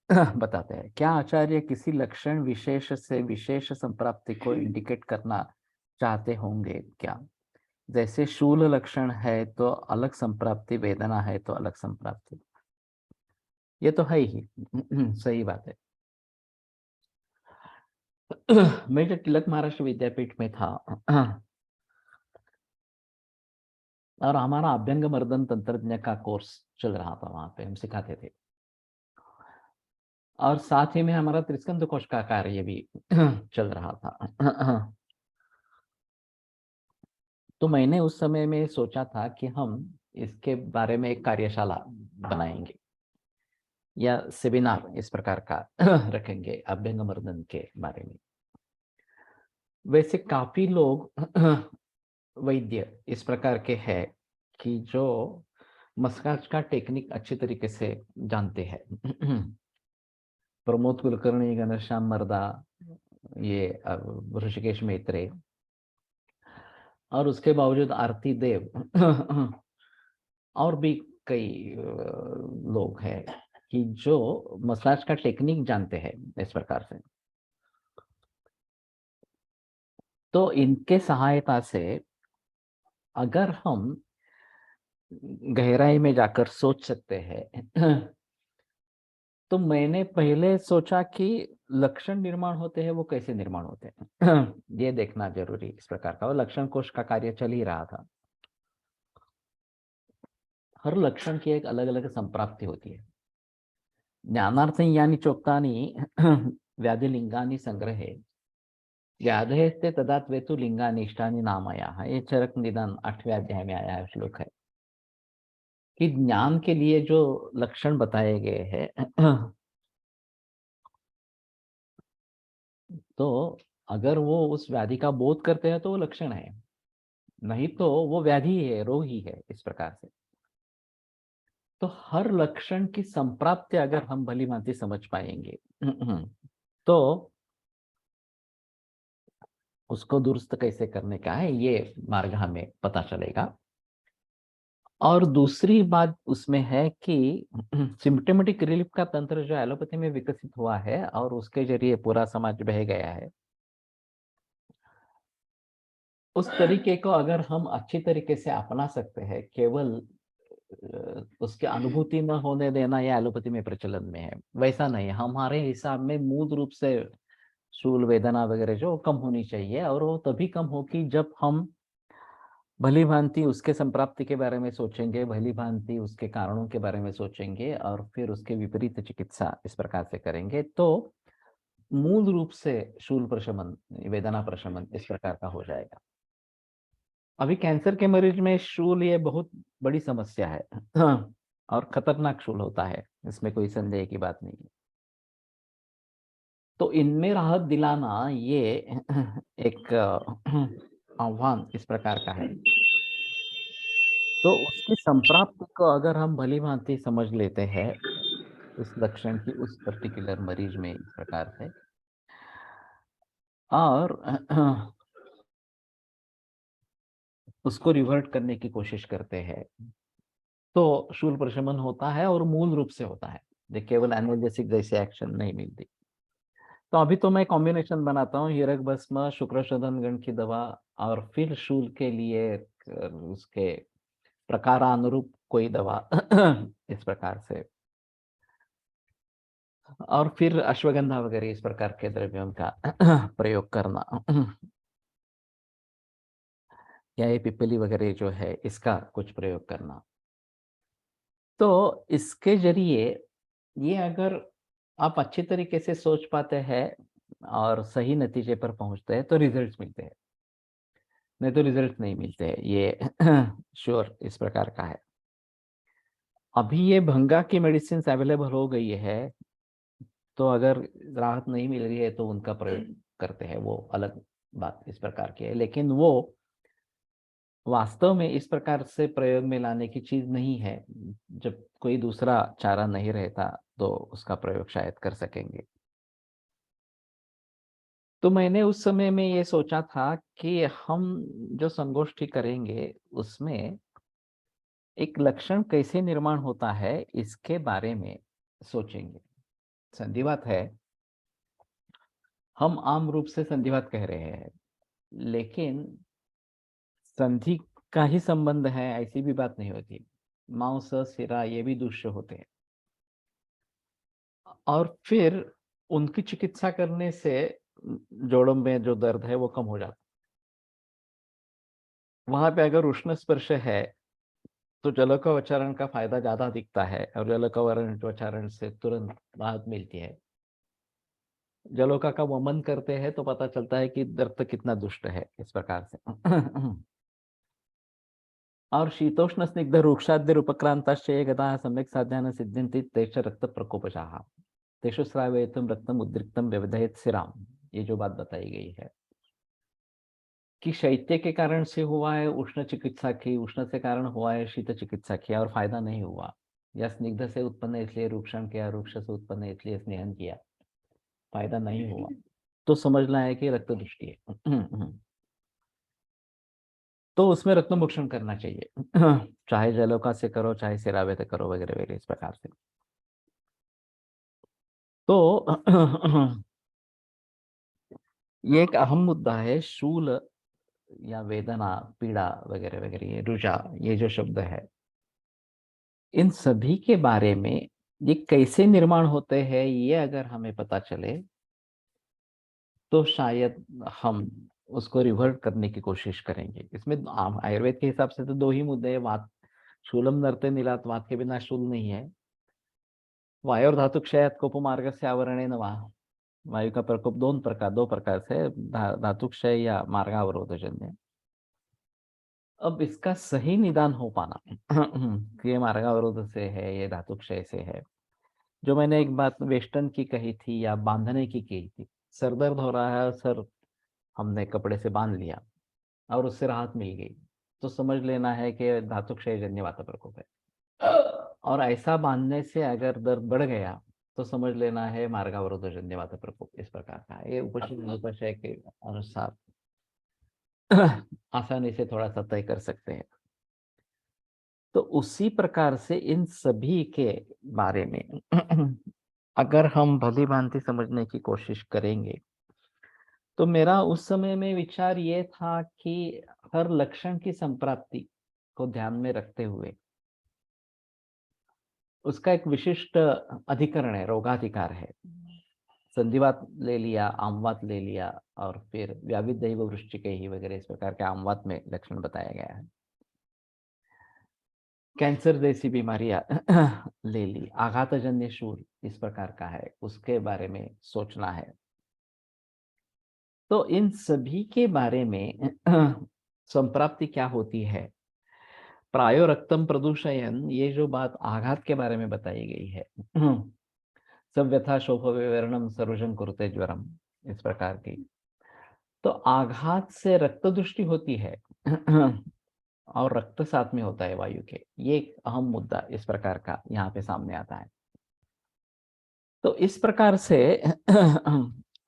बताते हैं। क्या आचार्य किसी लक्षण विशेष से विशेष संप्राप्ति को इंडिकेट करना चाहते होंगे क्या? जैसे शूल लक्षण है तो अलग संप्राप्ति, वेदना है तो अलग संप्राप्ति। ये तो है ही। सही बात है। मैं जब तिलक महाराष्ट्र विद्यापीठ में था और हमारा अभ्यंग मर्दन तंत्रज्ञ का कोर्स चल रहा था, वहां पे हम सिखाते थे। और साथ ही में हमारा त्रिस्कंद कोश का कार्य भी चल रहा था। तो मैंने उस समय में सोचा था कि हम इसके बारे में एक कार्यशाला बनाएंगे या सेमिनार इस प्रकार का रखेंगे अभ्यंग मर्दन के बारे में। वैसे काफी लोग वैद्य इस प्रकार के हैं कि जो मसाज का टेक्निक अच्छी तरीके से जानते हैं। प्रमोद कुलकर्णी, घनश्याम मर्दा, ये ऋषिकेश मैत्रे, और उसके बावजूद आरती देव और भी कई लोग हैं कि जो मसाज का टेक्निक जानते हैं इस प्रकार से। तो इनके सहायता से अगर हम गहराई में जाकर सोच सकते हैं तो मैंने पहले सोचा कि लक्षण निर्माण होते हैं वो कैसे निर्माण होते हैं ये देखना जरूरी इस प्रकार का। और लक्षण कोश का कार्य चल ही रहा था। हर लक्षण की एक अलग अलग संप्राप्ति होती है। ज्ञानार्थी यानी चोक्तानी व्याधिलिंगानी संग्रहे व्याधेस्ते तदात्वेतु लिंगानी इष्टानी नामया है। ये चरक निदान 8वें अध्याय में आया है, श्लोक है कि ज्ञान के लिए जो लक्षण बताए गए हैं तो अगर वो उस व्याधि का बोध करते हैं तो वो लक्षण है, नहीं तो वो व्याधि है, रोग ही है इस प्रकार से। तो हर लक्षण की संप्राप्ति अगर हम भली भांति समझ पाएंगे तो उसको दुरुस्त कैसे करने का है ये मार्ग हमें पता चलेगा। और दूसरी बात उसमें है कि सिम्पटोमेटिक रिलीफ का तंत्र जो एलोपैथी में विकसित हुआ है और उसके जरिए पूरा समाज बह गया है, उस तरीके को अगर हम अच्छी तरीके से अपना सकते हैं, केवल उसके अनुभूति न होने देना या एलोपैथी में प्रचलन में है, वैसा नहीं। हमारे हिसाब में मूल रूप से शूल, वेदना वगैरह जो कम होनी चाहिए, और वो तभी कम होगी जब हम भली भांति उसके संप्राप्ति के बारे में सोचेंगे, भली भांति उसके कारणों के बारे में सोचेंगे और फिर उसके विपरीत चिकित्सा इस प्रकार से करेंगे, तो मूल रूप से शूल प्रशमन, वेदना प्रशमन इस प्रकार का हो जाएगा। अभी कैंसर के मरीज में शूल ये बहुत बड़ी समस्या है। और खतरनाक शूल होता है, इसमें कोई संदेह की बात नहीं है। तो इनमें राहत दिलाना ये एक आह्वान इस प्रकार का है। तो उसकी संप्राप्ति को अगर हम भली भांति समझ लेते हैं उस लक्षण की उस पर्टिकुलर मरीज में इस प्रकार से, और उसको रिवर्ट करने की कोशिश करते हैं, तो शूल प्रशमन होता है और मूल रूप से होता है। ये केवल एनाल्जेसिक जैसे एक्शन नहीं मिलती। तो अभी तो मैं कॉम्बिनेशन बनाता हूँ, हीरक भस्म, शुक्र शोधन गण की दवा, और फिर शूल के लिए उसके प्रकारानुरूप कोई दवा इस प्रकार से, और फिर अश्वगंधा वगैरह इस प्रकार के द्रव्यों का प्रयोग करना, या ये पिपली वगैरह जो है इसका कुछ प्रयोग करना। तो इसके जरिए ये अगर आप अच्छी तरीके से सोच पाते हैं और सही नतीजे पर पहुंचते हैं तो रिजल्ट्स मिलते हैं, नहीं तो रिजल्ट नहीं मिलते हैं, ये श्योर इस प्रकार का है। अभी ये भंगा की मेडिसिन अवेलेबल हो गई है, तो अगर राहत नहीं मिल रही है तो उनका प्रयोग करते हैं, वो अलग बात इस प्रकार की है, लेकिन वो वास्तव में इस प्रकार से प्रयोग में लाने की चीज नहीं है। जब कोई दूसरा चारा नहीं रहता तो उसका प्रयोग शायद कर सकेंगे। तो मैंने उस समय में ये सोचा था कि हम जो संगोष्ठी करेंगे उसमें एक लक्षण कैसे निर्माण होता है इसके बारे में सोचेंगे। संधिवात है, हम आम रूप से संधिवात कह रहे हैं, लेकिन संधि का ही संबंध है ऐसी भी बात नहीं होती। मांस सिरा ये भी दूष्य होते हैं, और फिर उनकी चिकित्सा करने से जोड़ों में जो दर्द है वो कम हो जाता। वहां पे अगर उष्ण स्पर्श है तो जलोकवचारण का फायदा ज्यादा दिखता है, और जलोकवचारण से तुरंत राहत मिलती है। जलोका का वमन करते हैं तो पता चलता है कि दर्द कितना दुष्ट है इस प्रकार से। और शीतोष्ण स्निग्ध रूक्षाद्य उपक्रांताश्चये गताः सम्यक् साध्यान सिद्ध्यन्ति तेष रक्त प्रकोपशाः तेषु श्रावयितुं रक्तम उद्रिक्तम व्यवधयेत् शिराम। ये जो बात बताई गई है कि शैत्य के कारण से हुआ है उष्ण चिकित्सा की, उष्ण से कारण हुआ है शीत चिकित्सा की और फायदा नहीं हुआ, या स्निग्ध से उत्पन्न इसलिए रूक्षण किया, रूक्ष से उत्पन्न इसलिए स्नेहन किया, फायदा नहीं हुआ, तो समझना है कि रक्त दृष्टि है। तो उसमें रत्नमोक्षण करना चाहिए। चाहे जलोका से करो, चाहे सिरावे से करो, वगैरह वगैरह इस प्रकार से। तो ये एक अहम मुद्दा है, शूल या वेदना, पीड़ा वगैरह वगैरह, ये रुझा, ये जो शब्द है, इन सभी के बारे में ये कैसे निर्माण होते हैं ये अगर हमें पता चले तो शायद हम उसको रिवर्ट करने की कोशिश करेंगे। इसमें आयुर्वेद के हिसाब से तो दो ही मुद्दे हैं, वात शूलम नरते नीलात, वात के बिना शूल नहीं है। वायु धातु क्षयात कोप मार्ग से आवरणे न वाह, वायु का प्रकोप दो प्रकार से, धातु क्षय या मार्गावरोधजन्य। अब इसका सही निदान हो पाना कि ये मार्गावरोध से है, ये धातु क्षय से है। जो मैंने एक बात वेस्टर्न की कही थी या बांधने की कही थी, सर दर्द हो रहा है, सर हमने कपड़े से बांध लिया और उससे राहत मिल गई, तो समझ लेना है कि धातु क्षय जन्य वात प्रकोप है। और ऐसा बांधने से अगर दर्द बढ़ गया तो समझ लेना है मार्गावरोधजन्य वात प्रकोप इस प्रकार का है। ये उपशय के अनुसार आसानी से थोड़ा सा तय कर सकते हैं। तो उसी प्रकार से इन सभी के बारे में अगर हम भली भांति समझने की कोशिश करेंगे तो मेरा उस समय में विचार ये था कि हर लक्षण की संप्राप्ति को ध्यान में रखते हुए उसका एक विशिष्ट अधिकरण है, रोगाधिकार है। संधिवात ले लिया, आमवात ले लिया, और फिर व्यावित दैव वृश्चिक ही वगैरह इस प्रकार के आमवात में लक्षण बताया गया है। कैंसर जैसी बीमारियां ले ली, आघातजन्य शूल इस प्रकार का है, उसके बारे में सोचना है। तो इन सभी के बारे में संप्राप्ति क्या होती है, प्रायो रक्तम प्रदूषयन, ये जो बात आघात के बारे में बताई गई है, सब व्यथा शोभ विवरणम सर्वजन कुरुते ज्वरम इस प्रकार की, तो आघात से रक्त दृष्टि होती है और रक्त साथ में होता है वायु के, ये एक अहम मुद्दा इस प्रकार का यहाँ पे सामने आता है। तो इस प्रकार से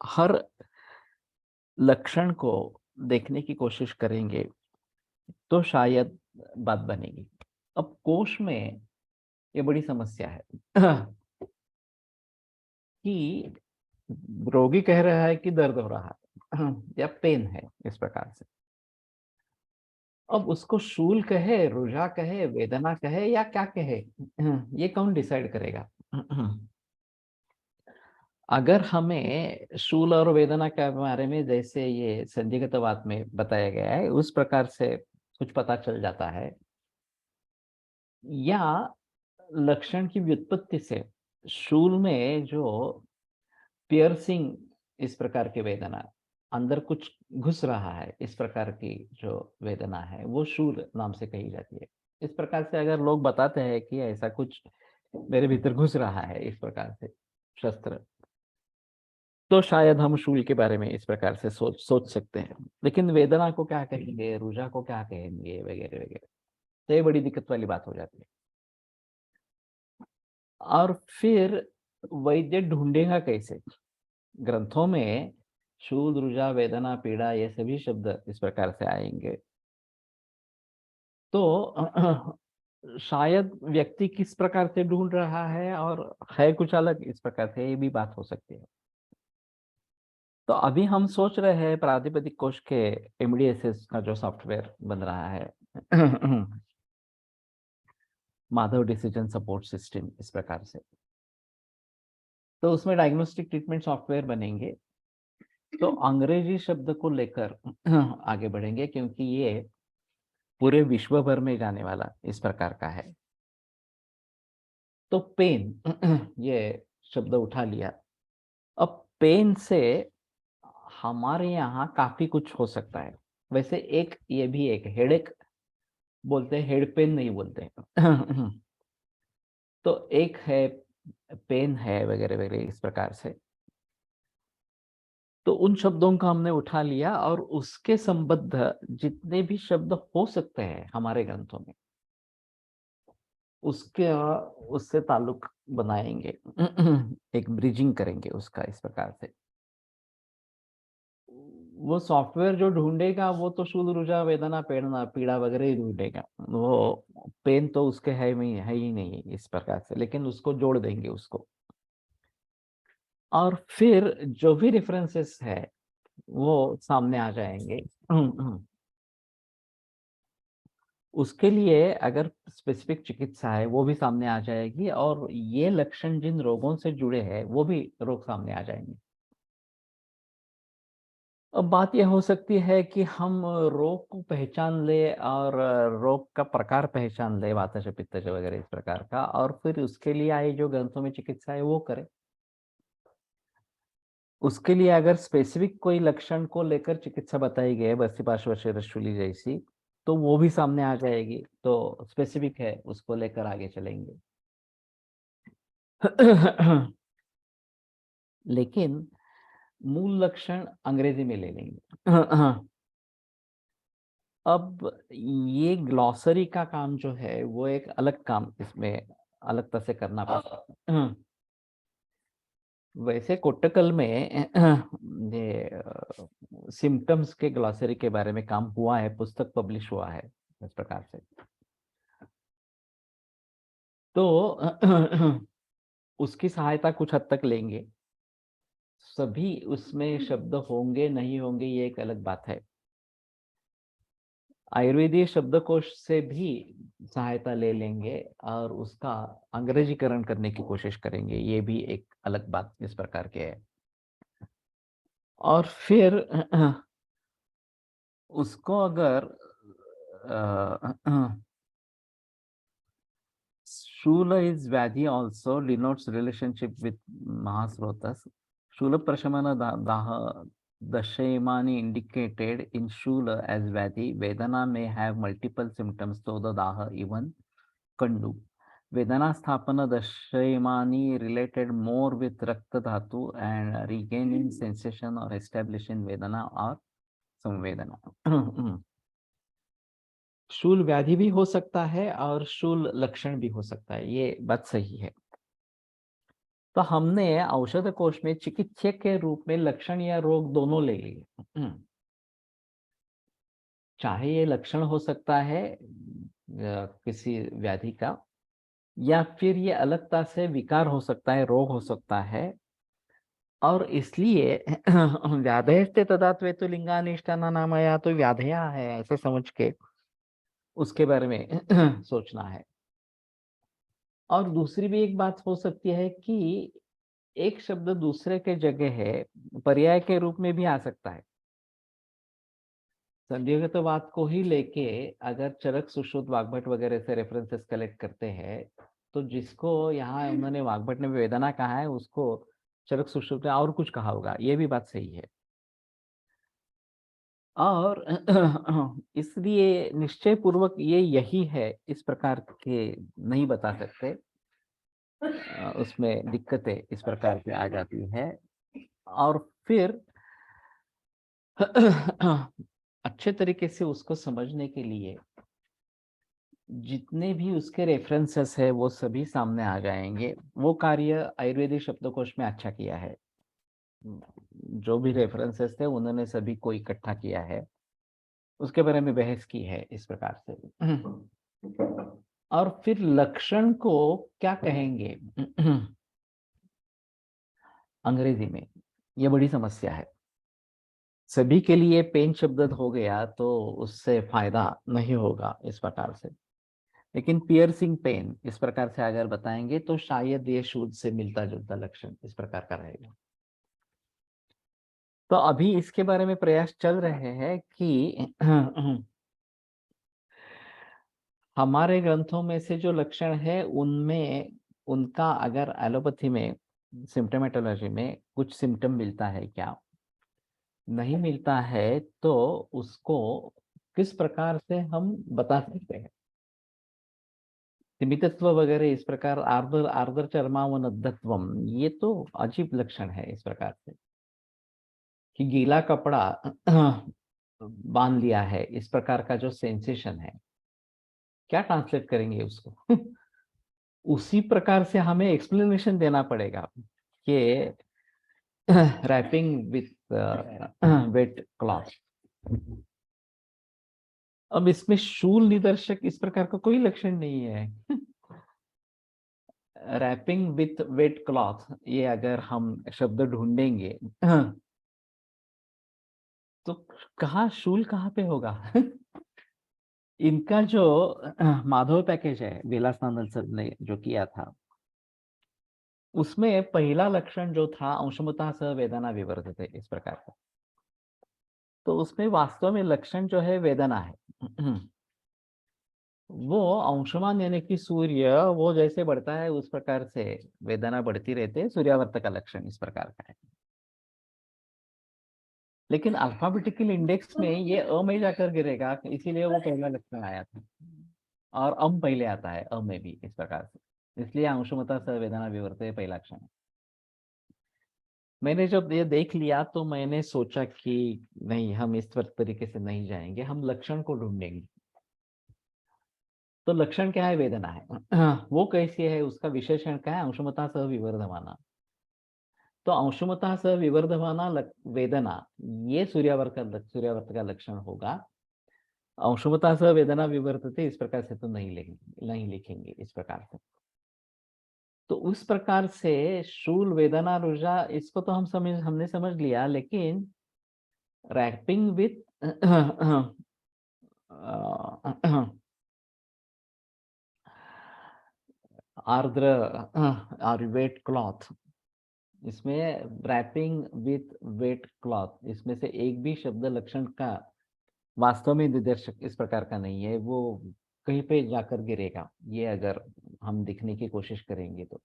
हर लक्षण को देखने की कोशिश करेंगे तो शायद बात बनेगी। अब कोश में ये बड़ी समस्या है कि रोगी कह रहा है कि दर्द हो रहा है या पेन है इस प्रकार से, अब उसको शूल कहे, रुझा कहे, वेदना कहे या क्या कहे, ये कौन डिसाइड करेगा? अगर हमें शूल और वेदना के बारे में जैसे ये संदिग्धवाद में बताया गया है, उस प्रकार से कुछ पता चल जाता है, या लक्षण की व्युत्पत्ति से शूल में जो पियर्सिंग इस प्रकार की वेदना, अंदर कुछ घुस रहा है, इस प्रकार की जो वेदना है, वो शूल नाम से कही जाती है। इस प्रकार से अगर लोग बताते हैं कि ऐसा कुछ मेरे भीतर घुस रहा है, इस प्रकार से शस्त्र, तो शायद हम शूल के बारे में इस प्रकार से सोच सोच सकते हैं। लेकिन वेदना को क्या कहेंगे, रुझा को क्या कहेंगे, वगैरह वगैरह, तो ये बड़ी दिक्कत वाली बात हो जाती है। और फिर वैद्य ढूंढेगा कैसे? ग्रंथों में शूल, रुझा, वेदना, पीड़ा, ये सभी शब्द इस प्रकार से आएंगे। तो शायद व्यक्ति किस प्रकार से ढूंढ रहा है और है कुछ अलग, इस प्रकार से ये भी बात हो सकती है। तो अभी हम सोच रहे हैं प्रातिपदिक कोश के एमडीएसएस का जो सॉफ्टवेयर बन रहा है, माधव डिसीजन सपोर्ट सिस्टम, इस प्रकार से, तो उसमें डायग्नोस्टिक ट्रीटमेंट सॉफ्टवेयर बनेंगे। तो अंग्रेजी शब्द को लेकर आगे बढ़ेंगे, क्योंकि ये पूरे विश्व भर में जाने वाला इस प्रकार का है। तो पेन ये शब्द उठा लिया। अब पेन से हमारे यहाँ काफी कुछ हो सकता है। वैसे एक ये भी एक हेडेक बोलते हैं, हेड पेन नहीं बोलते हैं। तो एक है पेन है, वगैरह वगैरह, इस प्रकार से। तो उन शब्दों का हमने उठा लिया और उसके संबद्ध जितने भी शब्द हो सकते हैं हमारे ग्रंथों में, उसके उससे ताल्लुक बनाएंगे, एक ब्रिजिंग करेंगे उसका, इस प्रकार से। वो सॉफ्टवेयर जो ढूंढेगा वो तो शूल, रुझा, वेदना, पीड़ा पीड़ा वगैरह ही ढूंढेगा। वो पेन तो उसके है ही नहीं, इस प्रकार से, लेकिन उसको जोड़ देंगे उसको। और फिर जो भी रेफरेंसेस है वो सामने आ जाएंगे। उसके लिए अगर स्पेसिफिक चिकित्सा है वो भी सामने आ जाएगी, और ये लक्षण जिन रोगों से जुड़े हैं वो भी रोग सामने आ जाएंगे। अब बात यह हो सकती है कि हम रोग को पहचान ले, और रोग का प्रकार पहचान ले, वातज, पित्तज वगैरह इस प्रकार का, और फिर उसके लिए आई जो ग्रंथों में चिकित्सा है वो करें। उसके लिए अगर स्पेसिफिक कोई लक्षण को लेकर चिकित्सा बताई गई है, बस्तीपार्श्व रसचुली जैसी, तो वो भी सामने आ जाएगी। तो स्पेसिफिक है, उसको लेकर आगे चलेंगे। लेकिन मूल लक्षण अंग्रेजी में ले लेंगे। अब ये ग्लॉसरी का काम जो है वो एक अलग काम, इसमें अलग तरह से करना पड़ता है। वैसे कोट्टकल में ये सिम्टम्स के ग्लॉसरी के बारे में काम हुआ है, पुस्तक पब्लिश हुआ है इस प्रकार से। तो उसकी सहायता कुछ हद तक लेंगे। सभी उसमें शब्द होंगे नहीं होंगे ये एक अलग बात है। आयुर्वेदीय शब्दकोश से भी सहायता ले लेंगे और उसका अंग्रेजीकरण करने की कोशिश करेंगे, ये भी एक अलग बात इस प्रकार के है। और फिर उसको अगर Shula is Vyadhi also denotes relationship with Mahasrotas. Shula Prashamana Daha Dashayamani indicated in Shula as Vyadhi. Vedana may have multiple symptoms, so the Daha even Kandu. Vedana Sthapana Dashayamani related more with Rakta Dhatu and regaining sensation or establishing Vedana or Samvedana. शूल व्याधि भी हो सकता है और शूल लक्षण भी हो सकता है, ये बात सही है। तो हमने औषध कोश में चिकित्सक के रूप में लक्षण या रोग दोनों ले लिए। चाहे ये लक्षण हो सकता है किसी व्याधि का, या फिर ये अलगता से विकार हो सकता है, रोग हो सकता है। और इसलिए व्याधेस्ते तदात्वे तो लिंगानिष्ठाना नाम, या तो व्याधया है ऐसे समझ के उसके बारे में सोचना है। और दूसरी भी एक बात हो सकती है कि एक शब्द दूसरे के जगह है पर्याय के रूप में भी आ सकता है। संदिग्धवाद को ही लेके अगर चरक सुश्रुत वाग्भट वगैरह से रेफरेंसेस कलेक्ट करते हैं, तो जिसको यहाँ उन्होंने वाग्भट ने वेदना कहा है उसको चरक सुश्रुत ने और कुछ कहा होगा, ये भी बात सही है। और इसलिए निश्चय पूर्वक ये यही है इस प्रकार के नहीं बता सकते। उसमें दिक्कतें इस प्रकार की आ जाती है। और फिर अच्छे तरीके से उसको समझने के लिए जितने भी उसके रेफरेंसेस है वो सभी सामने आ जाएंगे। वो कार्य आयुर्वेदिक शब्दकोश में अच्छा किया है। जो भी रेफरेंसेस थे उन्होंने सभी को इकट्ठा किया है, उसके बारे में बहस की है इस प्रकार से। और फिर लक्षण को क्या कहेंगे अंग्रेजी में, ये बड़ी समस्या है। सभी के लिए पेन शब्द हो गया तो उससे फायदा नहीं होगा इस प्रकार से। लेकिन पियर्सिंग पेन इस प्रकार से अगर बताएंगे तो शायद ये शुद्ध से मिलता जुलता लक्षण इस प्रकार का रहेगा। तो अभी इसके बारे में प्रयास चल रहे हैं कि हमारे ग्रंथों में से जो लक्षण है उनमें उनका अगर एलोपैथी में सिम्टोमेटोलॉजी में कुछ सिम्टम मिलता है क्या, नहीं मिलता है तो उसको किस प्रकार से हम बता सकते हैं। तिमितत्व वगैरह इस प्रकार आर्द्र आर्द्र चर्मावनद्धत्वम, ये तो अजीब लक्षण है इस प्रकार से कि गीला कपड़ा बांध लिया है, इस प्रकार का जो सेंसेशन है क्या ट्रांसलेट करेंगे उसको उसी प्रकार से हमें एक्सप्लेनेशन देना पड़ेगा कि रैपिंग विथ वेट क्लॉथ। अब इसमें शूल निदर्शक इस प्रकार का कोई लक्षण नहीं है। रैपिंग विथ वेट क्लॉथ, ये अगर हम शब्द ढूंढेंगे तो कहाँ शूल कहाँ पे होगा। इनका जो माधव पैकेज है विलासानंद सर ने जो किया था उसमें पहला लक्षण जो था अंशमता सह वेदना विवर्तते इस प्रकार का, तो उसमें वास्तव में लक्षण जो है वेदना है। वो अंशमान यानी कि सूर्य वो जैसे बढ़ता है उस प्रकार से वेदना बढ़ती रहती है, सूर्यावर्त का लक्षण इस प्रकार का है। लेकिन अल्फाबेटिकल इंडेक्स में ये अ में जाकर गिरेगा, इसीलिए वो पहला लक्षण आया था। और अम पहले आता है अ में भी इस प्रकार से, इसलिए अंशुमता सह वेदना विवर्त पहला लक्षण है। मैंने जब ये देख लिया तो मैंने सोचा कि नहीं, हम इस तरीके से नहीं जाएंगे, हम लक्षण को ढूंढेंगे। तो लक्षण क्या है, वेदना है। वो कैसी है, उसका विशेषण क्या है, अंशुमता सह विवर्धमाना। तो अंशुमता सह विवर्धमाना वेदना, ये सूर्यावर्त का लक्षण होगा। अंशुमता सह वेदना विवर्तते इस प्रकार से तो नहीं लिखेंगे इस प्रकार से। तो उस प्रकार से शूल वेदना रुजा इसको तो हमने समझ लिया, लेकिन रैपिंग विथ आर्द्र और वेट क्लॉथ, इसमें रैपिंग विथ वेट क्लॉथ, इसमें से एक भी शब्द लक्षण का वास्तव में निर्देशक इस प्रकार का नहीं है, वो कहीं पे जाकर गिरेगा ये अगर हम दिखने की कोशिश करेंगे तो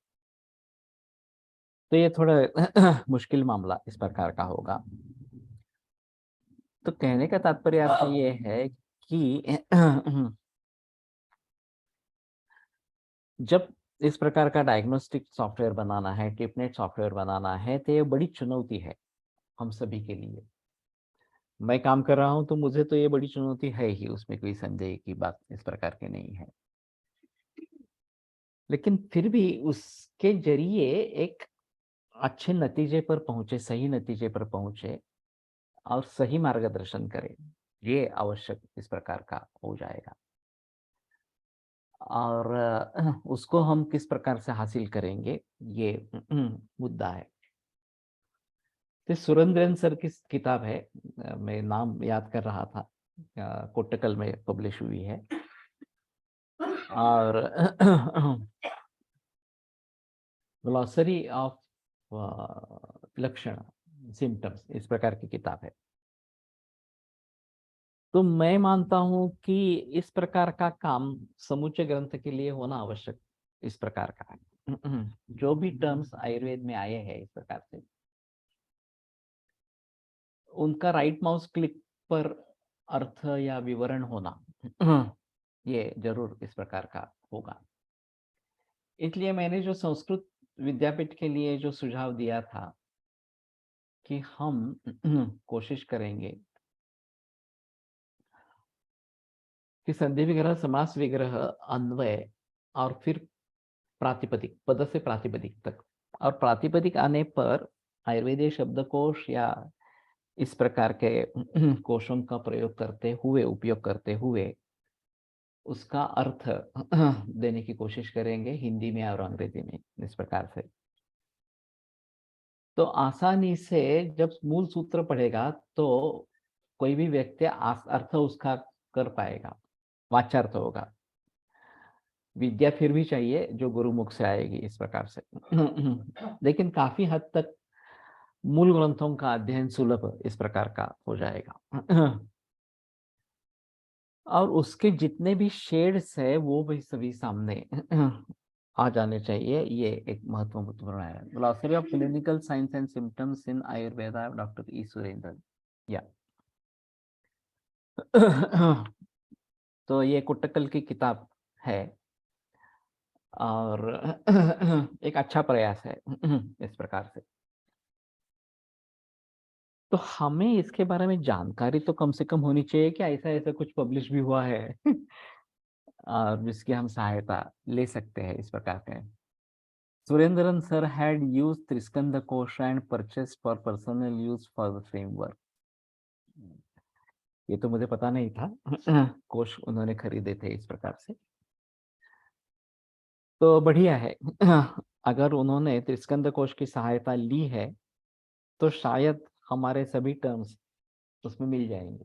ये थोड़ा मुश्किल मामला इस प्रकार का होगा। तो कहने का तात्पर्य आपका ये है कि जब इस प्रकार का डायग्नोस्टिक सॉफ्टवेयर बनाना है, टिपनेट सॉफ्टवेयर बनाना है, तो ये बड़ी चुनौती है हम सभी के लिए। मैं काम कर रहा हूं तो मुझे तो ये बड़ी चुनौती है ही, उसमें कोई संदेह की बात इस प्रकार की नहीं है। लेकिन फिर भी उसके जरिए एक अच्छे नतीजे पर पहुंचे, सही नतीजे पर पहुंचे और सही मार्गदर्शन करें, ये आवश्यक इस प्रकार का हो जाएगा। और उसको हम किस प्रकार से हासिल करेंगे, ये मुद्दा है। तो सुरेंद्रन सर की किताब है, मैं नाम याद कर रहा था, कोट्टकल में पब्लिश हुई है, और ग्लॉसरी ऑफ लक्षण, सिम्टम्स, इस प्रकार की किताब है। तो मैं मानता हूं कि इस प्रकार का काम समूचे ग्रंथ के लिए होना आवश्यक इस प्रकार का है। जो भी टर्म्स आयुर्वेद में आए हैं इस प्रकार से, उनका राइट माउस क्लिक पर अर्थ या विवरण होना ये जरूर इस प्रकार का होगा। इसलिए मैंने जो संस्कृत विद्यापीठ के लिए जो सुझाव दिया था कि हम कोशिश करेंगे कि संधि विग्रह, समास विग्रह, अन्वय और फिर प्रातिपदिक, पद से प्रातिपदिक तक, और प्रातिपदिक आने पर आयुर्वेदीय शब्दकोश या इस प्रकार के कोशों का प्रयोग करते हुए, उपयोग करते हुए उसका अर्थ देने की कोशिश करेंगे हिंदी में और अंग्रेजी में इस प्रकार से। तो आसानी से जब मूल सूत्र पढ़ेगा तो कोई भी व्यक्ति अर्थ उसका कर पाएगा, वाच्यार्थ होगा। विद्या फिर भी चाहिए जो गुरुमुख से आएगी इस प्रकार से। लेकिन काफी हद तक मूल ग्रंथों का अध्ययन सुलभ इस प्रकार का हो जाएगा। और उसके जितने भी शेड्स है वो भी सभी सामने आ जाने चाहिए। ये एक महत्वपूर्ण है। Glossary of clinical science and symptoms in Ayurveda, doctor E Surendra. या तो ये कुट्टकल की किताब है और एक अच्छा प्रयास है इस प्रकार से। तो हमें इसके बारे में जानकारी तो कम से कम होनी चाहिए कि ऐसा ऐसा कुछ पब्लिश भी हुआ है और जिसकी हम सहायता ले सकते हैं इस प्रकार के। Surendran sir had used Triskanda Kosha and purchased for personal use for the framework. ये तो मुझे पता नहीं था। कोश उन्होंने खरीदे थे इस प्रकार से, तो बढ़िया है। अगर उन्होंने त्रिस्कंद कोश की सहायता ली है तो शायद हमारे सभी टर्म्स उसमें मिल जाएंगे।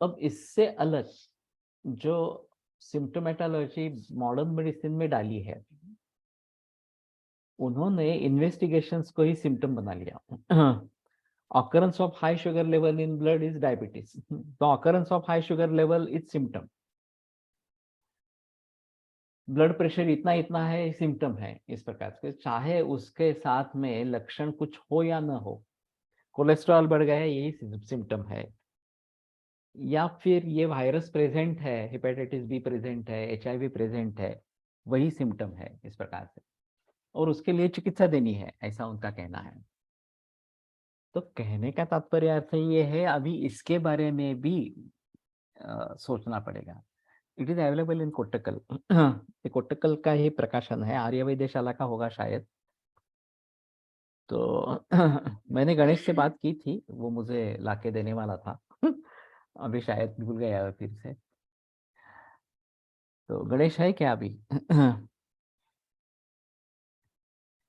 अब इससे अलग जो सिम्टोमेटोलॉजी मॉडर्न मेडिसिन में डाली है, उन्होंने इन्वेस्टिगेशंस को ही सिम्टम बना लिया। occurrence of high sugar level in blood is diabetes. The occurrence of high sugar level is symptom. Blood pressure इतना इतना है, सिम्टम है इस प्रकार से, चाहे उसके साथ में लक्षण कुछ हो या ना हो। कोलेस्ट्रॉल बढ़ गया है, यही सिम्टम है, या फिर ये वायरस प्रेजेंट है, हेपेटाइटिस बी प्रेजेंट है, HIV प्रेजेंट है, वही सिम्टम है इस प्रकार से, और उसके लिए चिकित्सा देनी है, ऐसा उनका कहना है। तो कहने का तात्पर्य अर्थ ये है, अभी इसके बारे में भी सोचना पड़ेगा। It is available in Kottakkal. ये कोट्टकल का ही प्रकाशन है, आर्य वैद्यशाला का होगा शायद। तो मैंने गणेश से बात की थी, वो मुझे लाके देने वाला था। अभी शायद भूल गया है फिर से। तो गणेश है क्या अभी?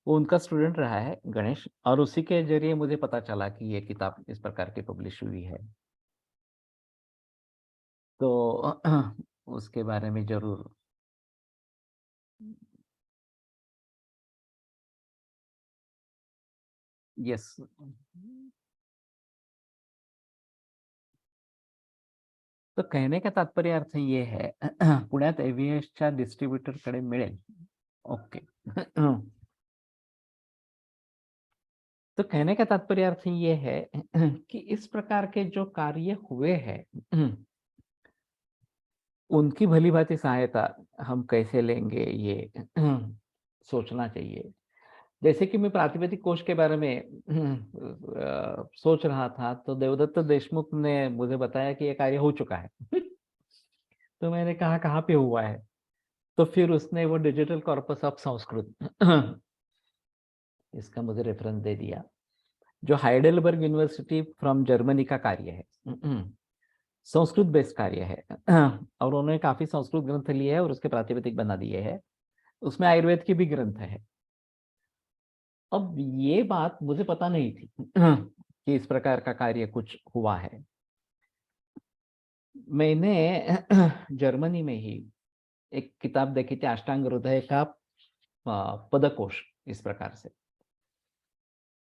वो उनका स्टूडेंट रहा है गणेश, और उसी के जरिए मुझे पता चला कि ये किताब इस प्रकार की पब्लिश हुई है। तो उसके बारे में जरूर। यस। तो कहने का तात्पर्य अर्थ ये है, पुण्यात एव्हीएसच्या डिस्ट्रीब्युटरकडे मिळेल। ओके। तो कहने का तात्पर्य अर्थ ये है कि इस प्रकार के जो कार्य हुए हैं, उनकी भली भांति सहायता हम कैसे लेंगे, ये सोचना चाहिए। जैसे कि मैं प्रातिपदिक कोश के बारे में सोच रहा था, तो देवदत्त देशमुख ने मुझे बताया कि ये कार्य हो चुका है। तो मैंने कहा कहाँ पे हुआ है, तो फिर उसने वो डिजिटल कॉर्पस ऑफ संस्कृत इसका मुझे रेफरेंस दे दिया, जो हाइडेलबर्ग यूनिवर्सिटी फ्रॉम जर्मनी का कार्य है, संस्कृत बेस्ड कार्य है। और उन्होंने काफी संस्कृत ग्रंथ लिए है और उसके प्रातिपदिक बना दिए हैं। उसमें आयुर्वेद के भी ग्रंथ है। अब ये बात मुझे पता नहीं थी कि इस प्रकार का कार्य कुछ हुआ है। मैंने जर्मनी में ही एक किताब देखी थी, अष्टांग हृदय का पदकोश, इस प्रकार से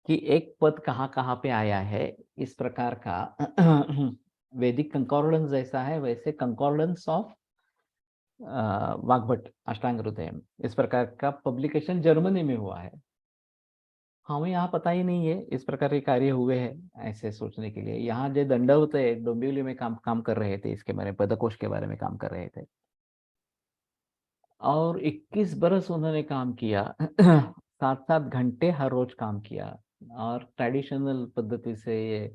कि एक पद कहाँ कहाँ पे आया है, इस प्रकार का वैदिक कंकॉर्डेंस जैसा है वैसे कंकॉर्डेंस ऑफ वाग्भट अष्टांग हृदय, इस प्रकार का पब्लिकेशन जर्मनी में हुआ है। हमें यहाँ पता ही नहीं है इस प्रकार के कार्य हुए हैं, ऐसे सोचने के लिए यहाँ जो दंडवत है डोंबिवली में काम काम कर रहे थे, इसके बारे में पदकोश के बारे में काम कर रहे थे, और 21 बरस उन्होंने काम किया। 7-7 घंटे हर रोज काम किया, और ट्रेडिशनल पद्धति से ये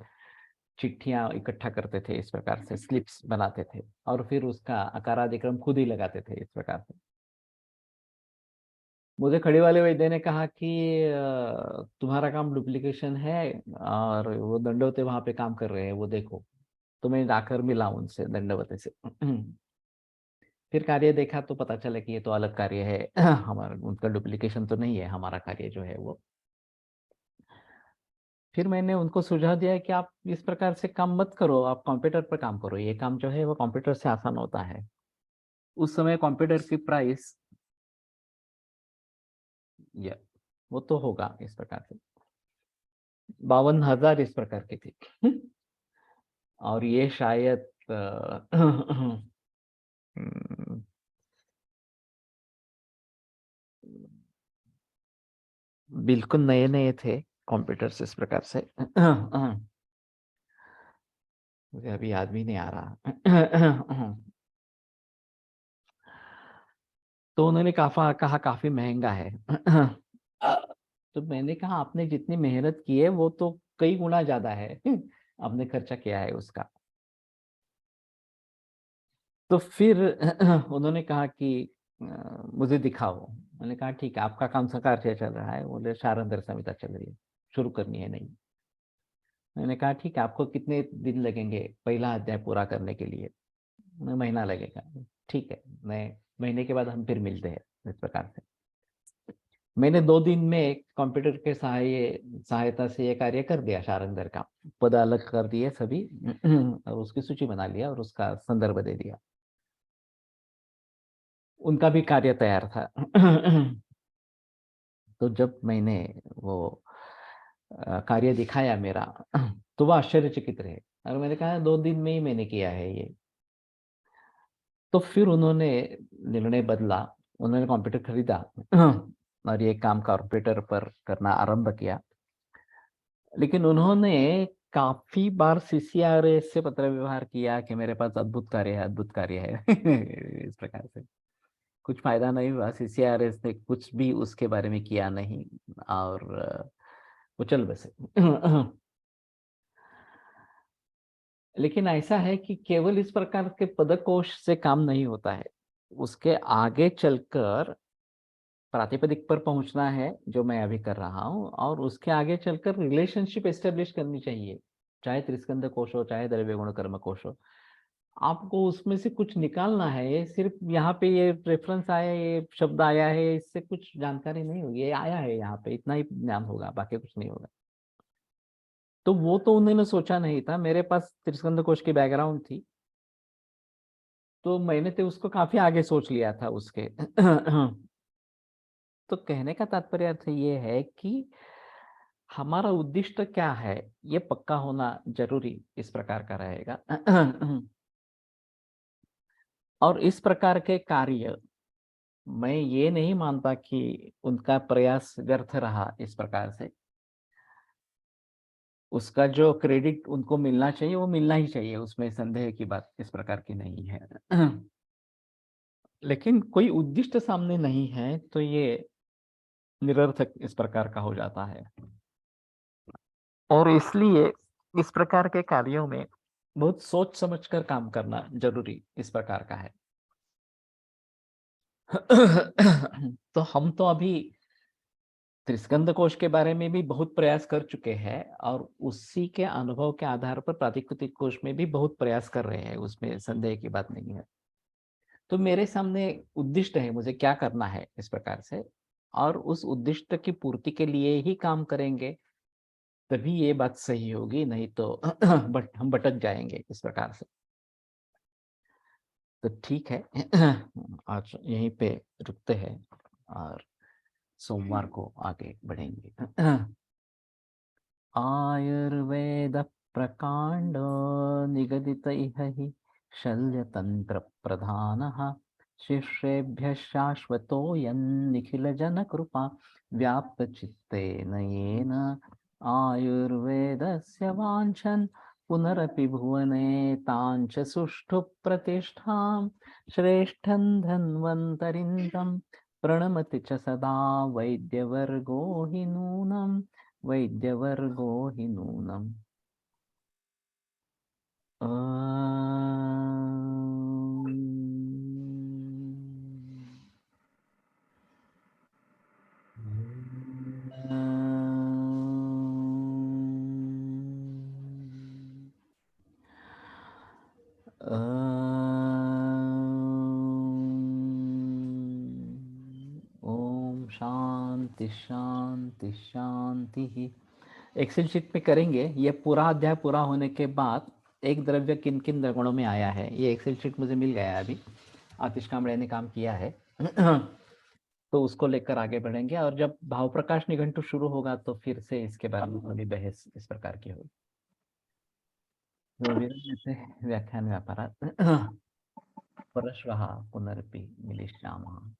चिट्ठियां इकट्ठा करते थे, इस प्रकार से स्लिप्स बनाते थे, और फिर उसका आकारादिक्रम खुद ही लगाते थे, इस प्रकार से। मुझे खड़ी वाले वैद्य ने कहा कि तुम्हारा काम डुप्लीकेशन है, और वो दंडवते वहां पे काम कर रहे हैं, वो देखो। तो मैं जाकर मिला उनसे, दंडवते से। फिर कार्य देखा तो पता चला कि ये तो अलग कार्य है। हमारा उनका डुप्लीकेशन तो नहीं है, हमारा कार्य जो है वो। फिर मैंने उनको सुझाव दिया कि आप इस प्रकार से काम मत करो, आप कंप्यूटर पर काम करो, ये काम जो है वो कंप्यूटर से आसान होता है। उस समय कंप्यूटर की प्राइस, या वो तो होगा इस प्रकार से 52,000 इस प्रकार की थी। और ये शायद हम्म, बिल्कुल नए नए थे कंप्यूटर्स, इस प्रकार से। मुझे अभी याद भी नहीं आ रहा। तो उन्होंने कहा काफी महंगा है। तो मैंने कहा आपने जितनी मेहनत की है वो तो कई गुना ज्यादा है। आपने खर्चा किया है उसका। तो फिर उन्होंने कहा कि मुझे दिखाओ। मैंने कहा ठीक है, आपका कौन सा कार्य चल रहा है? बोले शारंगर संहिता चल रही है, शुरू करनी है नहीं। मैंने कहा ठीक है, आपको कितने दिन लगेंगे पहला अध्याय पूरा करने के लिए? महीना लगेगा। ठीक है, मैं महीने के बाद हम फिर मिलते हैं, इस प्रकार से। मैंने 2 दिन में कंप्यूटर के सहायता से ये कार्य कर दिया, शारंगर का पद अलग कर दिए सभी, और उसकी सूची बना लिया और उसका संदर्भ दे दिया। उनका भी कार्य तैयार था। तो जब मैंने वो कार्य दिखाया मेरा, तो वो आश्चर्यचकित रहे, और मैंने कहा 2 दिन में ही मैंने किया है ये। तो फिर उन्होंने निर्णय बदला, उन्होंने कंप्यूटर खरीदा, और ये काम कंप्यूटर पर करना आरंभ किया। लेकिन उन्होंने काफी बार सीसीआरएस से पत्र व्यवहार किया कि मेरे पास अद्भुत कार्य है, अद्भुत कार्य है। इस प्रकार से कुछ फायदा नहीं हुआ, सीसीआरएस ने कुछ भी उसके बारे में किया नहीं, और वो चल बसे। लेकिन ऐसा है कि केवल इस प्रकार के पदकोश से काम नहीं होता है, उसके आगे चलकर प्रातिपदिक पर पहुंचना है, जो मैं अभी कर रहा हूँ, और उसके आगे चलकर रिलेशनशिप एस्टेब्लिश करनी चाहिए, चाहे त्रिस्कंध कोश हो, चाहे द्रव्य गुण कर्म कोश हो। आपको उसमें से कुछ निकालना है, ये सिर्फ यहाँ पे ये रेफरेंस आया, ये शब्द आया है, इससे कुछ जानकारी नहीं होगी, ये आया है यहाँ पे, इतना ही ज्ञान होगा, बाकी कुछ नहीं होगा। तो वो तो उन्होंने सोचा नहीं था, मेरे पास त्रिस्कंध कोश की बैकग्राउंड थी, तो मैंने तो उसको काफी आगे सोच लिया था उसके। तो कहने का तात्पर्य अर्थ ये है कि हमारा उद्दिष्ट क्या है, ये पक्का होना जरूरी इस प्रकार का रहेगा। और इस प्रकार के कार्य, मैं ये नहीं मानता कि उनका प्रयास व्यर्थ रहा, इस प्रकार से उसका जो क्रेडिट उनको मिलना चाहिए वो मिलना ही चाहिए, उसमें संदेह की बात इस प्रकार की नहीं है। लेकिन कोई उद्दिष्ट सामने नहीं है तो ये निरर्थक इस प्रकार का हो जाता है, और इसलिए इस प्रकार के कार्यों में बहुत सोच समझकर काम करना जरूरी इस प्रकार का है। तो हम तो अभी त्रिस्कंद कोश के बारे में भी बहुत प्रयास कर चुके हैं, और उसी के अनुभव के आधार पर प्रातिकृतिक कोश में भी बहुत प्रयास कर रहे हैं, उसमें संदेह की बात नहीं है। तो मेरे सामने उद्दिष्ट है, मुझे क्या करना है इस प्रकार से, और उस उद्दिष्ट की पूर्ति के लिए ही काम करेंगे, तभी ये बात सही होगी, नहीं तो बट हम भटक जाएंगे इस प्रकार से। तो ठीक है। आज यहीं पे रुकते हैं और सोमवार को आगे बढ़ेंगे। आयुर्वेद प्रकांड निगदित इह हि शल्यतंत्र प्रधानः शिष्येभ्यः शाश्वतोऽयं निखिल जन कृपा व्याप्त चित्तेन येन आयुर्वेदस्य वाञ्छन् पुनरपि भुवने ताञ्च सुष्ठु प्रतिष्ठां श्रेष्ठं धन्वन्तरिं तं प्रणमति च सदा वैद्यवर्गो हि नूनम् वैद्यवर्गो हि नूनम्। ओम शांति शांति शांति ही। एक्सेल शीट पे करेंगे। ये पूरा अध्याय पूरा होने के बाद एक द्रव्य किन किन गुणों में आया है, ये एक्सेल शीट मुझे मिल गया है अभी। आतिश कांबळे ने काम किया है। तो उसको लेकर आगे बढ़ेंगे और जब भाव प्रकाश निघंटु शुरू होगा तो फिर से इसके बारे में थोड़ी बहस इस प्रकार की होगी। तो विरम्यते व्याख्यान व्यापारात् परश्वः पुनरपि मिलिष्यामः।